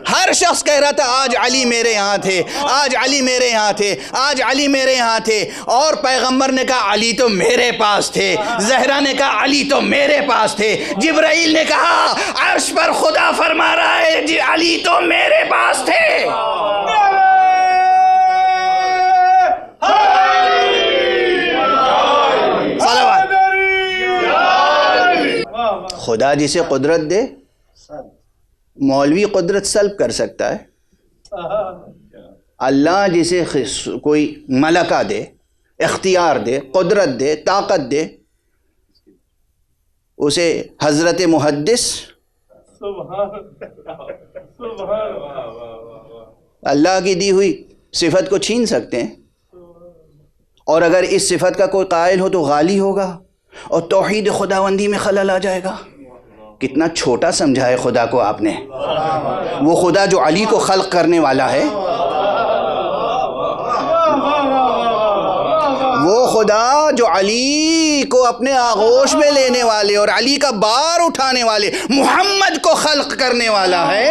ہر شخص کہہ رہا تھا آج علی میرے یہاں تھے، آج علی میرے یہاں تھے، آج علی میرے یہاں تھے، اور پیغمبر نے کہا علی تو میرے پاس تھے، زہرا نے کہا علی تو میرے پاس تھے، جبرائیل نے کہا عرش پر خدا فرما رہا ہے جی علی تو میرے پاس تھے۔ خدا جسے قدرت دے، مولوی قدرت سلب کر سکتا ہے، اللہ جسے کوئی ملکہ دے، اختیار دے، قدرت دے، طاقت دے، اسے حضرت محدث اللہ کی دی ہوئی صفت کو چھین سکتے ہیں، اور اگر اس صفت کا کوئی قائل ہو تو غالی ہوگا اور توحید خداوندی میں خلل آ جائے گا۔ کتنا چھوٹا سمجھا ہے خدا کو آپ نے، وہ خدا جو علی کو خلق کرنے والا ہے، وہ خدا جو علی کو اپنے آغوش میں لینے والے اور علی کا بار اٹھانے والے محمد کو خلق کرنے والا ہے،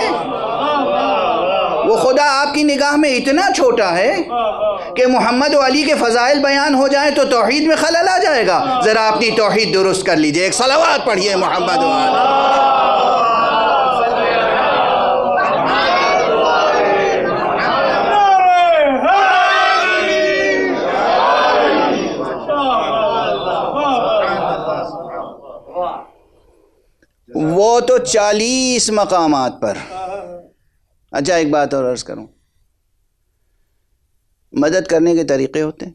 وہ خدا آپ کی نگاہ میں اتنا چھوٹا ہے کہ محمد و علی کے فضائل بیان ہو جائیں تو توحید میں خلل آ جائے گا۔ ذرا اپنی توحید درست کر لیجئے، ایک صلوات پڑھیے محمد و علی۔ وہ تو 40 مقامات پر۔ اچھا ایک بات اور عرض کروں، مدد کرنے کے طریقے ہوتے ہیں،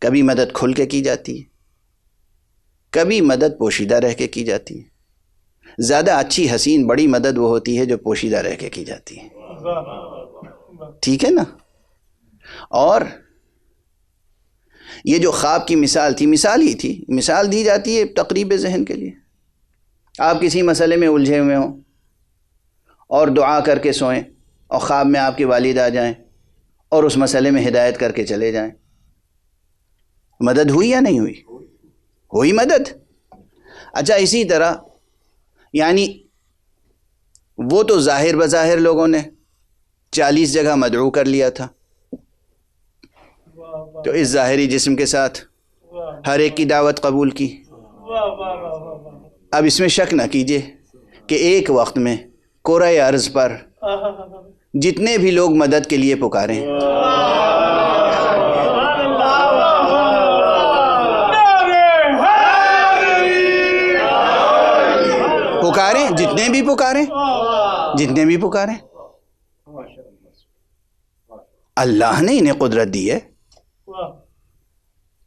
کبھی مدد کھل کے کی جاتی ہے، کبھی مدد پوشیدہ رہ کے کی جاتی ہے۔ زیادہ اچھی حسین بڑی مدد وہ ہوتی ہے جو پوشیدہ رہ کے کی جاتی ہے، ٹھیک ہے نا؟ اور یہ جو خواب کی مثال تھی، مثال ہی تھی، مثال دی جاتی ہے تقریب ذہن کے لیے۔ آپ کسی مسئلے میں الجھے ہوئے ہوں اور دعا کر کے سوئیں، اور خواب میں آپ کے والد آ جائیں اور اس مسئلے میں ہدایت کر کے چلے جائیں، مدد ہوئی یا نہیں ہوئی؟ ہوئی مدد۔ اچھا اسی طرح یعنی وہ تو ظاہر بظاہر لوگوں نے 40 جگہ مدعو کر لیا تھا، تو اس ظاہری جسم کے ساتھ ہر ایک کی دعوت قبول کی۔ اب اس میں شک نہ کیجئے کہ ایک وقت میں کرۂ ارض پر جتنے بھی لوگ مدد کے لیے پکاریں، جتنے بھی پکاریں، اللہ نے انہیں قدرت دی ہے،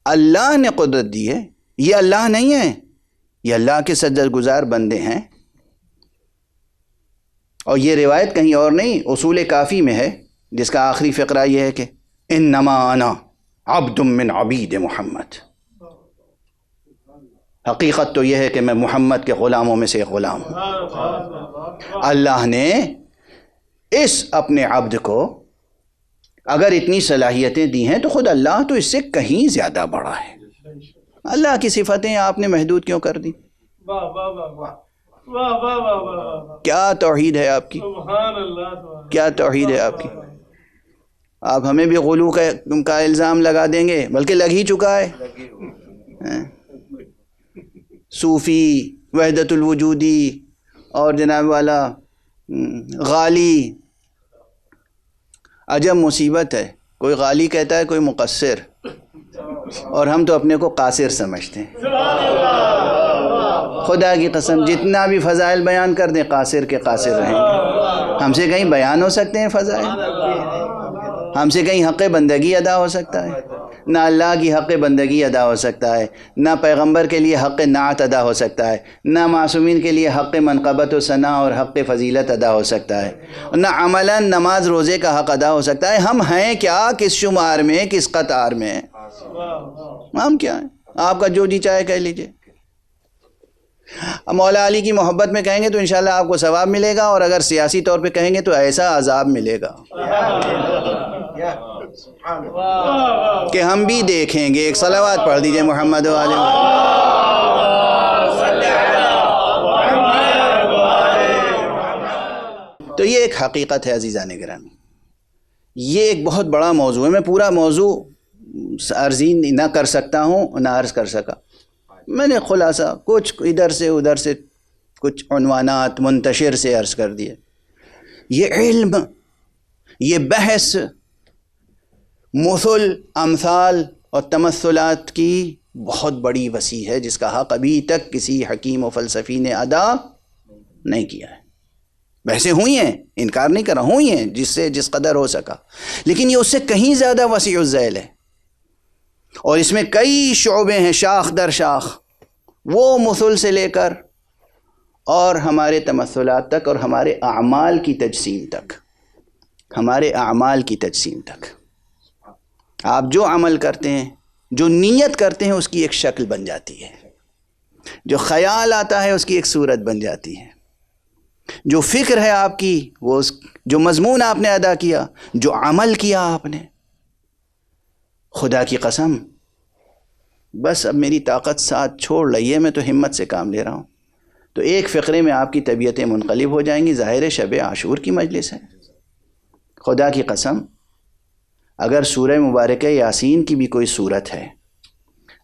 اللہ نے قدرت دی ہے، یہ اللہ نہیں ہے، یہ اللہ کے سجدہ گزار بندے ہیں۔ اور یہ روایت کہیں اور نہیں، اصول کافی میں ہے، جس کا آخری فقرہ یہ ہے کہ انما انا عبد من عبید محمد، حقیقت تو یہ ہے کہ میں محمد کے غلاموں میں سے ایک غلام ہوں۔ اللہ نے اس اپنے عبد کو اگر اتنی صلاحیتیں دی ہیں تو خود اللہ تو اس سے کہیں زیادہ بڑا ہے. اللہ کی صفتیں آپ نے محدود کیوں کر دی؟ واہ واہ واہ واہ واہ واہ واہ واہ. کیا توحید ہے آپ کی؟ سبحان اللہ. کیا توحید ہے آپ کی؟ آپ ہمیں بھی غلو کا الزام لگا دیں گے، بلکہ لگ ہی چکا ہے. صوفی، وحدت الوجودی اور جناب والا غالی. عجب مصیبت ہے، کوئی غالی کہتا ہے کوئی مقصر، اور ہم تو اپنے کو قاصر سمجھتے ہیں. خدا کی قسم جتنا بھی فضائل بیان کر دیں قاصر کے قاصر رہیں گے. ہم سے کہیں بیان ہو سکتے ہیں فضائل؟ ہم سے کہیں حق بندگی ادا ہو سکتا ہے؟ نہ اللہ کی حق بندگی ادا ہو سکتا ہے، نہ پیغمبر کے لیے حق نعت ادا ہو سکتا ہے، نہ معصومین کے لیے حق منقبت و ثنا اور حق فضیلت ادا ہو سکتا ہے، نہ عملاً نماز روزے کا حق ادا ہو سکتا ہے. ہم ہیں کیا؟ کس شمار میں، کس قطار میں ہم کیا ہیں؟ آپ کا جو جی چاہے کہہ لیجئے. مولا علی کی محبت میں کہیں گے تو انشاءاللہ آپ کو ثواب ملے گا، اور اگر سیاسی طور پہ کہیں گے تو ایسا عذاب ملے گا کہ ہم بھی دیکھیں گے. ایک صلوات پڑھ دیجئے محمد و آل تو یہ ایک حقیقت ہے عزیزان گرامی. یہ ایک بہت بڑا موضوع ہے. میں پورا موضوع عرض نہ کر سکتا ہوں، نہ عرض کر سکا. میں نے خلاصہ کچھ ادھر سے ادھر سے کچھ عنوانات منتشر سے عرض کر دیے. یہ علم، یہ بحث مثل، امثال اور تمثلات کی بہت بڑی وسیع ہے، جس کا حق ابھی تک کسی حکیم و فلسفی نے ادا نہیں کیا ہے. بحثیں ہوئی ہیں، انکار نہیں کر رہا، ہوئی ہیں جس قدر ہو سکا، لیکن یہ اس سے کہیں زیادہ وسیع الذیل ہے، اور اس میں کئی شعبے ہیں شاخ در شاخ، وہ مثل سے لے کر اور ہمارے تمثلات تک اور ہمارے اعمال کی تجسیم تک. ہمارے اعمال کی تجسیم تک آپ جو عمل کرتے ہیں، جو نیت کرتے ہیں، اس کی ایک شکل بن جاتی ہے. جو خیال آتا ہے اس کی ایک صورت بن جاتی ہے. جو فکر ہے آپ کی، وہ جو مضمون آپ نے ادا کیا، جو عمل کیا آپ نے، خدا کی قسم بس اب میری طاقت ساتھ چھوڑ رہی ہے، میں تو ہمت سے کام لے رہا ہوں. تو ایک فقرے میں آپ کی طبیعتیں منقلب ہو جائیں گی. ظاہر شب عاشور کی مجلس ہے. خدا کی قسم اگر سورہ مبارکہ یاسین کی بھی کوئی صورت ہے،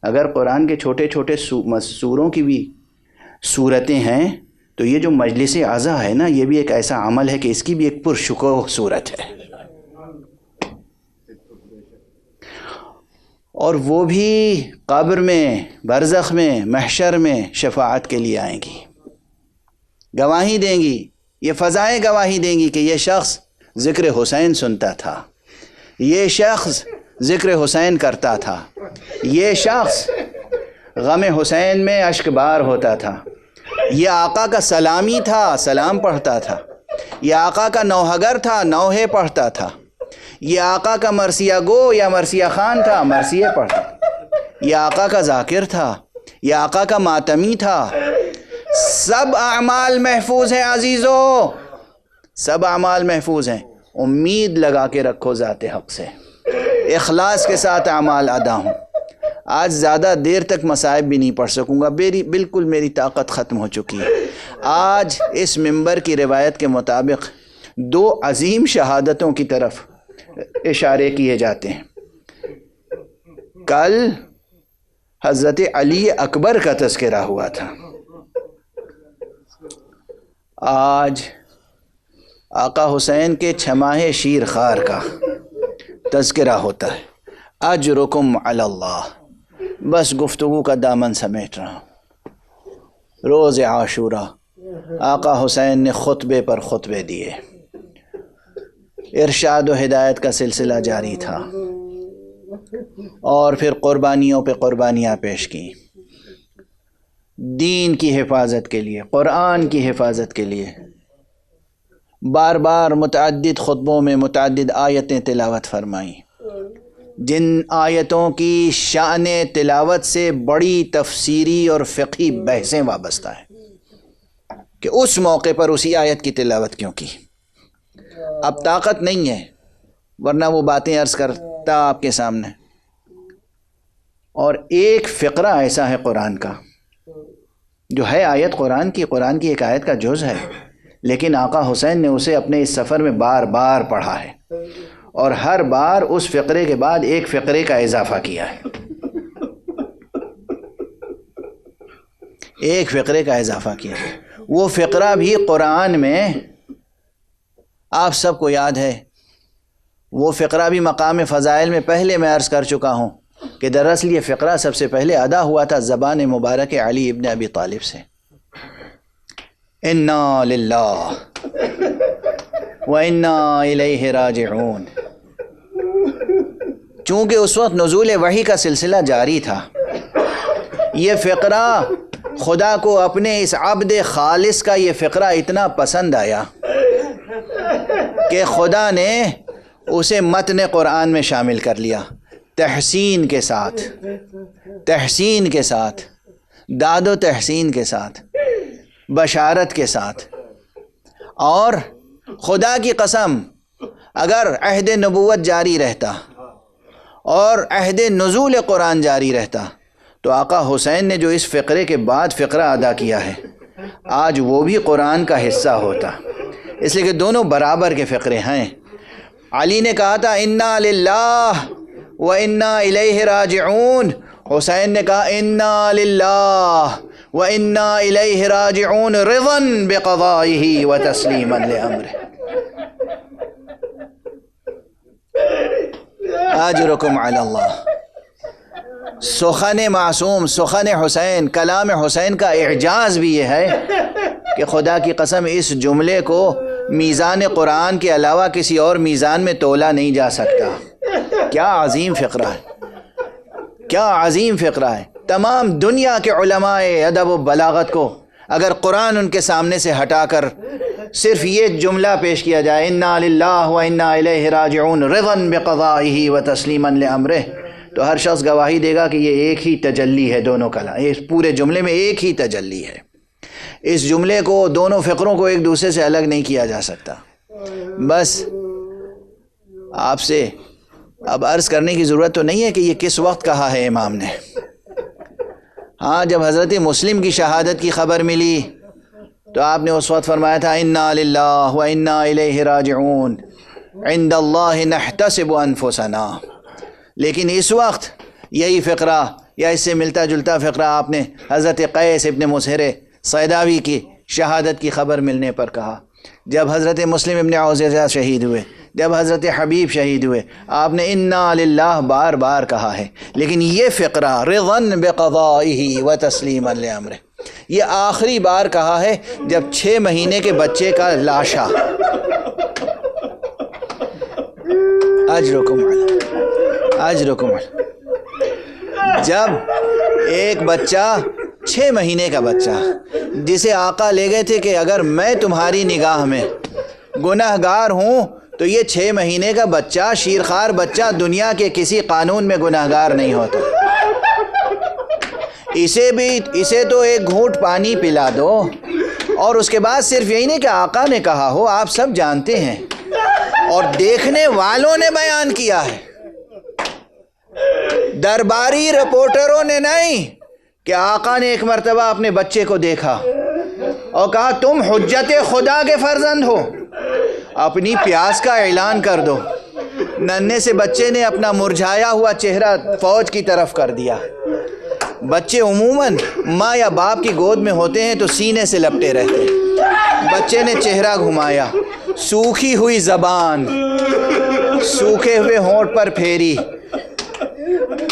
اگر قرآن کے چھوٹے چھوٹے سوروں کی بھی صورتیں ہیں، تو یہ جو مجلس عزا ہے نا، یہ بھی ایک ایسا عمل ہے کہ اس کی بھی ایک پرشکوہ صورت ہے. اور وہ بھی قبر میں، برزخ میں، محشر میں شفاعت کے لیے آئیں گی، گواہی دیں گی. یہ فضائیں گواہی دیں گی کہ یہ شخص ذکر حسین سنتا تھا، یہ شخص ذکر حسین کرتا تھا، یہ شخص غم حسین میں اشک بار ہوتا تھا، یہ آقا کا سلامی تھا، سلام پڑھتا تھا، یہ آقا کا نوحگر تھا، نوحے پڑھتا تھا، یہ آقا کا مرثیہ گو یا مرثیہ خان تھا، مرثیے پڑھتا، یہ آقا کا ذاکر تھا، یہ آقا کا ماتمی تھا. سب اعمال محفوظ ہیں عزیزو، سب اعمال محفوظ ہیں. امید لگا کے رکھو ذات حق سے، اخلاص کے ساتھ اعمال ادا ہوں. آج زیادہ دیر تک مصائب بھی نہیں پڑھ سکوں گا، بالکل میری طاقت ختم ہو چکی ہے. آج اس منبر کی روایت کے مطابق 2 عظیم شہادتوں کی طرف اشارے کیے جاتے ہیں. کل حضرت علی اکبر کا تذکرہ ہوا تھا، آج آقا حسین کے چھماہ شیر خار کا تذکرہ ہوتا ہے. اجرکم علی اللہ. بس گفتگو کا دامن سمیٹ رہا ہوں. روز عاشورہ آقا حسین نے خطبے پر خطبے دیے، ارشاد و ہدایت کا سلسلہ جاری تھا، اور پھر قربانیوں پہ قربانیاں پیش کی دین کی حفاظت کے لیے، قرآن کی حفاظت کے لیے. بار بار متعدد خطبوں میں متعدد آیتیں تلاوت فرمائیں، جن آیتوں کی شان تلاوت سے بڑی تفسیری اور فقہی بحثیں وابستہ ہیں کہ اس موقع پر اسی آیت کی تلاوت کیوں کی. اب طاقت نہیں ہے ورنہ وہ باتیں عرض کرتا آپ کے سامنے. اور ایک فقرہ ایسا ہے قرآن کا جو ہے آیت قرآن کی ایک آیت کا جز ہے، لیکن آقا حسین نے اسے اپنے اس سفر میں بار بار پڑھا ہے، اور ہر بار اس فقرے کے بعد ایک فقرے کا اضافہ کیا ہے، ایک فقرے کا اضافہ کیا ہے. وہ فقرہ بھی قرآن میں آپ سب کو یاد ہے. وہ فقرہ بھی مقام فضائل میں پہلے میں عرض کر چکا ہوں کہ دراصل یہ فقرہ سب سے پہلے ادا ہوا تھا زبان مبارک علی ابن ابی طالب سے. انا للہ و انا الیہ راجعون. چونکہ اس وقت نزول وحی کا سلسلہ جاری تھا، یہ فقرہ خدا کو اپنے اس عبد خالص کا یہ فقرہ اتنا پسند آیا کہ خدا نے اسے متن قرآن میں شامل کر لیا، تحسین کے ساتھ، داد و تحسین کے ساتھ، بشارت کے ساتھ. اور خدا کی قسم اگر عہد نبوت جاری رہتا اور عہد نزول قرآن جاری رہتا تو آقا حسین نے جو اس فقرے کے بعد فقرہ ادا کیا ہے آج وہ بھی قرآن کا حصہ ہوتا، اس لیے کہ دونوں برابر کے فقرے ہیں. علی نے کہا تھا انا للہ و انا الیہ راجعون، حسین نے کہا انا للہ و انا الیہ راجعون رضا بقضائہ و تسلیما لامرہ. اجرکم علی اللہ. سخن معصوم، سخن حسین، کلام حسین کا اعجاز بھی یہ ہے کہ خدا کی قسم اس جملے کو میزان قرآن کے علاوہ کسی اور میزان میں تولا نہیں جا سکتا. کیا عظیم فقرہ ہے، کیا عظیم فقرہ ہے. تمام دنیا کے علماء ادب و بلاغت کو اگر قرآن ان کے سامنے سے ہٹا کر صرف یہ جملہ پیش کیا جائے انا للہ و انا الیہ راجعون رضا بقضائہ و تسلیما لامرہ، تو ہر شخص گواہی دے گا کہ یہ ایک ہی تجلی ہے. دونوں کلام اس پورے جملے میں ایک ہی تجلی ہے. اس جملے کو، دونوں فقروں کو ایک دوسرے سے الگ نہیں کیا جا سکتا. بس آپ سے اب عرض کرنے کی ضرورت تو نہیں ہے کہ یہ کس وقت کہا ہے امام نے. ہاں، جب حضرت مسلم کی شہادت کی خبر ملی تو آپ نے اس وقت فرمایا تھا انا للہ و انا الیہ راجعون عند اللہ نحتسب انفسنا. لیکن اس وقت یہی فقرہ یا اس سے ملتا جلتا فقرہ آپ نے حضرت قیس ابن مسہر صیداوی کی شہادت کی خبر ملنے پر کہا. جب حضرت مسلم ابن عوزہ شہید ہوئے، جب حضرت حبیب شہید ہوئے، آپ نے انا للہ بار بار کہا ہے. لیکن یہ فقرہ رضا بقضائہ و تسلیما لامرہ یہ آخری بار کہا ہے جب 6 مہینے کے بچے کا لاشا. اجرکم جب ایک بچہ 6 مہینے کا بچہ جسے آقا لے گئے تھے کہ اگر میں تمہاری نگاہ میں گناہ گار ہوں تو یہ 6 مہینے کا بچہ، شیرخوار بچہ، دنیا کے کسی قانون میں گناہ گار نہیں ہوتا. اسے تو ایک گھونٹ پانی پلا دو، اور اس کے بعد صرف یہی نہیں کہ آقا نے کہا ہو، آپ سب جانتے ہیں اور دیکھنے والوں نے بیان کیا ہے، درباری رپورٹروں نے نہیں، کہ آقا نے ایک مرتبہ اپنے بچے کو دیکھا اور کہا تم حجت خدا کے فرزند ہو، اپنی پیاس کا اعلان کر دو. ننھے سے بچے نے اپنا مرجھایا ہوا چہرہ فوج کی طرف کر دیا. بچے عموماً ماں یا باپ کی گود میں ہوتے ہیں تو سینے سے لپٹے رہتے ہیں. بچے نے چہرہ گھمایا، سوکھی ہوئی زبان سوکھے ہوئے ہونٹ پر پھیری،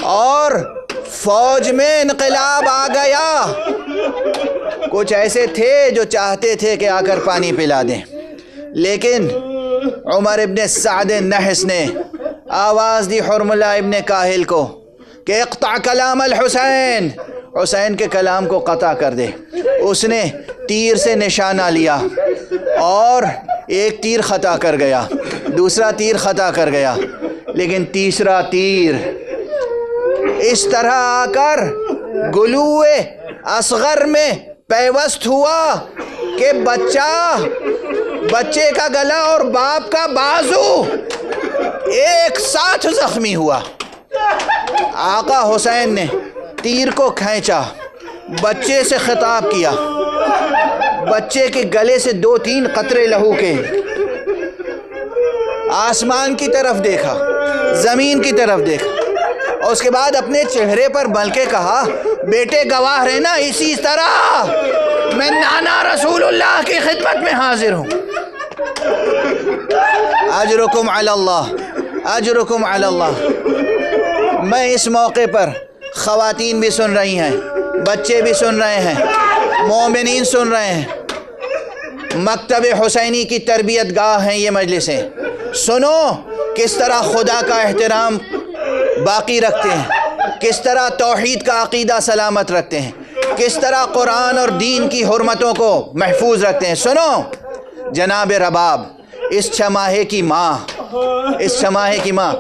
اور فوج میں انقلاب آ گیا. کچھ ایسے تھے جو چاہتے تھے کہ آ کر پانی پلا دیں، لیکن عمر ابن سعد نحس نے آواز دی حرملہ ابن کاہل کو کہ اقطع کلام الحسین، حسین کے کلام کو قطع کر دے. اس نے تیر سے نشانہ لیا اور ایک تیر خطا کر گیا، دوسرا تیر خطا کر گیا، لیکن تیسرا تیر اس طرح آ کر گلوئے اصغر میں پیوست ہوا کہ بچے کا گلا اور باپ کا بازو ایک ساتھ زخمی ہوا۔ آقا حسین نے تیر کو کھینچا، بچے سے خطاب کیا، بچے کے گلے سے 2-3 قطرے لہو کے، آسمان کی طرف دیکھا، زمین کی طرف دیکھا، اور اس کے بعد اپنے چہرے پر مل کے کہا بیٹے گواہ رہنا اسی طرح میں نانا رسول اللہ کی خدمت میں حاضر ہوں۔ اجرکم علی اللہ، اجرکم علی اللہ۔ میں اس موقع پر خواتین بھی سن رہی ہیں، بچے بھی سن رہے ہیں، مومنین سن رہے ہیں، مکتب حسینی کی تربیت گاہ ہیں یہ مجلسیں۔ سنو کس طرح خدا کا احترام باقی رکھتے ہیں، کس طرح توحید کا عقیدہ سلامت رکھتے ہیں، کس طرح قرآن اور دین کی حرمتوں کو محفوظ رکھتے ہیں۔ سنو جناب رباب، اس چھماہے کی ماں، اس چھماہے کی ماں،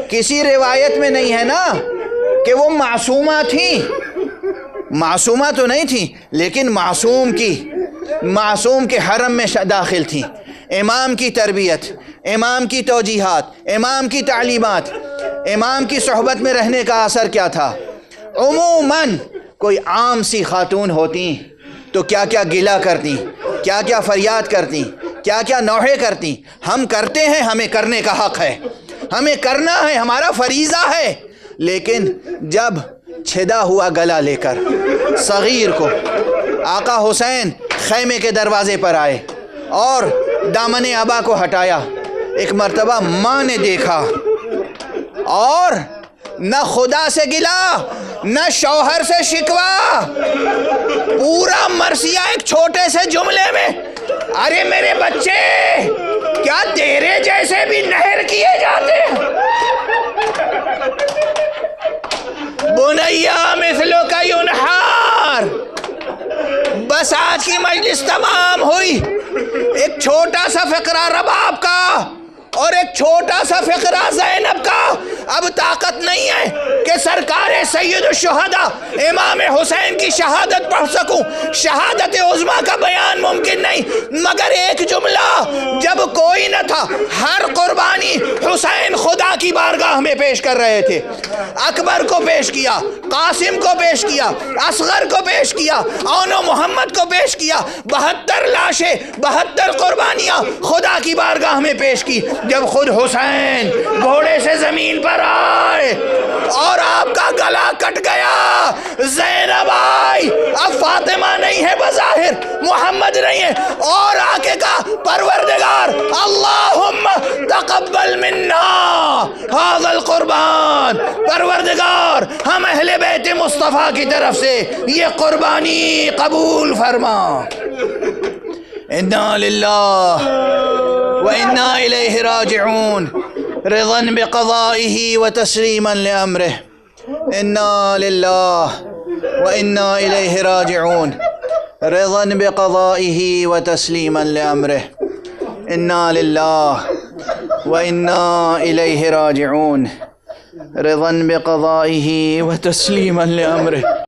کسی روایت میں نہیں ہے نا کہ وہ معصومہ تھیں، معصومہ تو نہیں تھیں لیکن معصوم کے حرم میں داخل تھیں۔ امام کی تربیت، امام کی توجیہات، امام کی تعلیمات، امام کی صحبت میں رہنے کا اثر کیا تھا؟ عموماً کوئی عام سی خاتون ہوتی تو کیا کیا گلہ کرتی، کیا کیا فریاد کرتی، کیا کیا نوحے کرتی۔ ہم کرتے ہیں، ہمیں کرنے کا حق ہے، ہمیں کرنا ہے، ہمارا فریضہ ہے۔ لیکن جب چھدا ہوا گلا لے کر صغیر کو آقا حسین خیمے کے دروازے پر آئے اور دامن ابا کو ہٹایا، ایک مرتبہ ماں نے دیکھا اور نہ خدا سے گلا نہ شوہر سے شکوا، پورا مرثیہ ایک چھوٹے سے جملے میں، ارے میرے بچے کیا تیرے جیسے بھی نہر کیے جاتے ہیں؟ بنیا مثلو کا ینحار۔ بس آج کی مجلس تمام ہوئی، ایک چھوٹا سا فقرہ رباب کا اور ایک چھوٹا سا فقرہ زینب کا۔ اب طاقت نہیں ہے کہ سرکار سید الشہداء امام حسین کی شہادت پڑھ سکوں، شہادت عظمیٰ کا بیان ممکن نہیں، مگر ایک جملہ، جب کوئی نہ تھا ہر قربانی حسین خدا کی بارگاہ میں پیش کر رہے تھے۔ اکبر کو پیش کیا، قاسم کو پیش کیا، اصغر کو پیش کیا، اون و محمد کو پیش کیا، 72 لاشیں، 72 قربانیاں خدا کی بارگاہ میں پیش کی۔ جب خود حسین گھوڑے سے زمین پر آئے اور آپ کا گلا کٹ گیا، زینب آئی، اب فاطمہ نہیں ہے بظاہر، محمد نہیں ہے، اور آکے کا پروردگار اللہم تقبل منا ھذا القربان، پروردگار ہم اہل بیت مصطفیٰ کی طرف سے یہ قربانی قبول فرما۔ انا للہ وإنا إليه راجعون رضا بقضائه وتسليما لأمره۔ إنا لله وإنا إليه راجعون رضا بقضائه وتسليما لأمره۔ إنا لله وإنا إليه راجعون رضا بقضائه وتسليما لأمره۔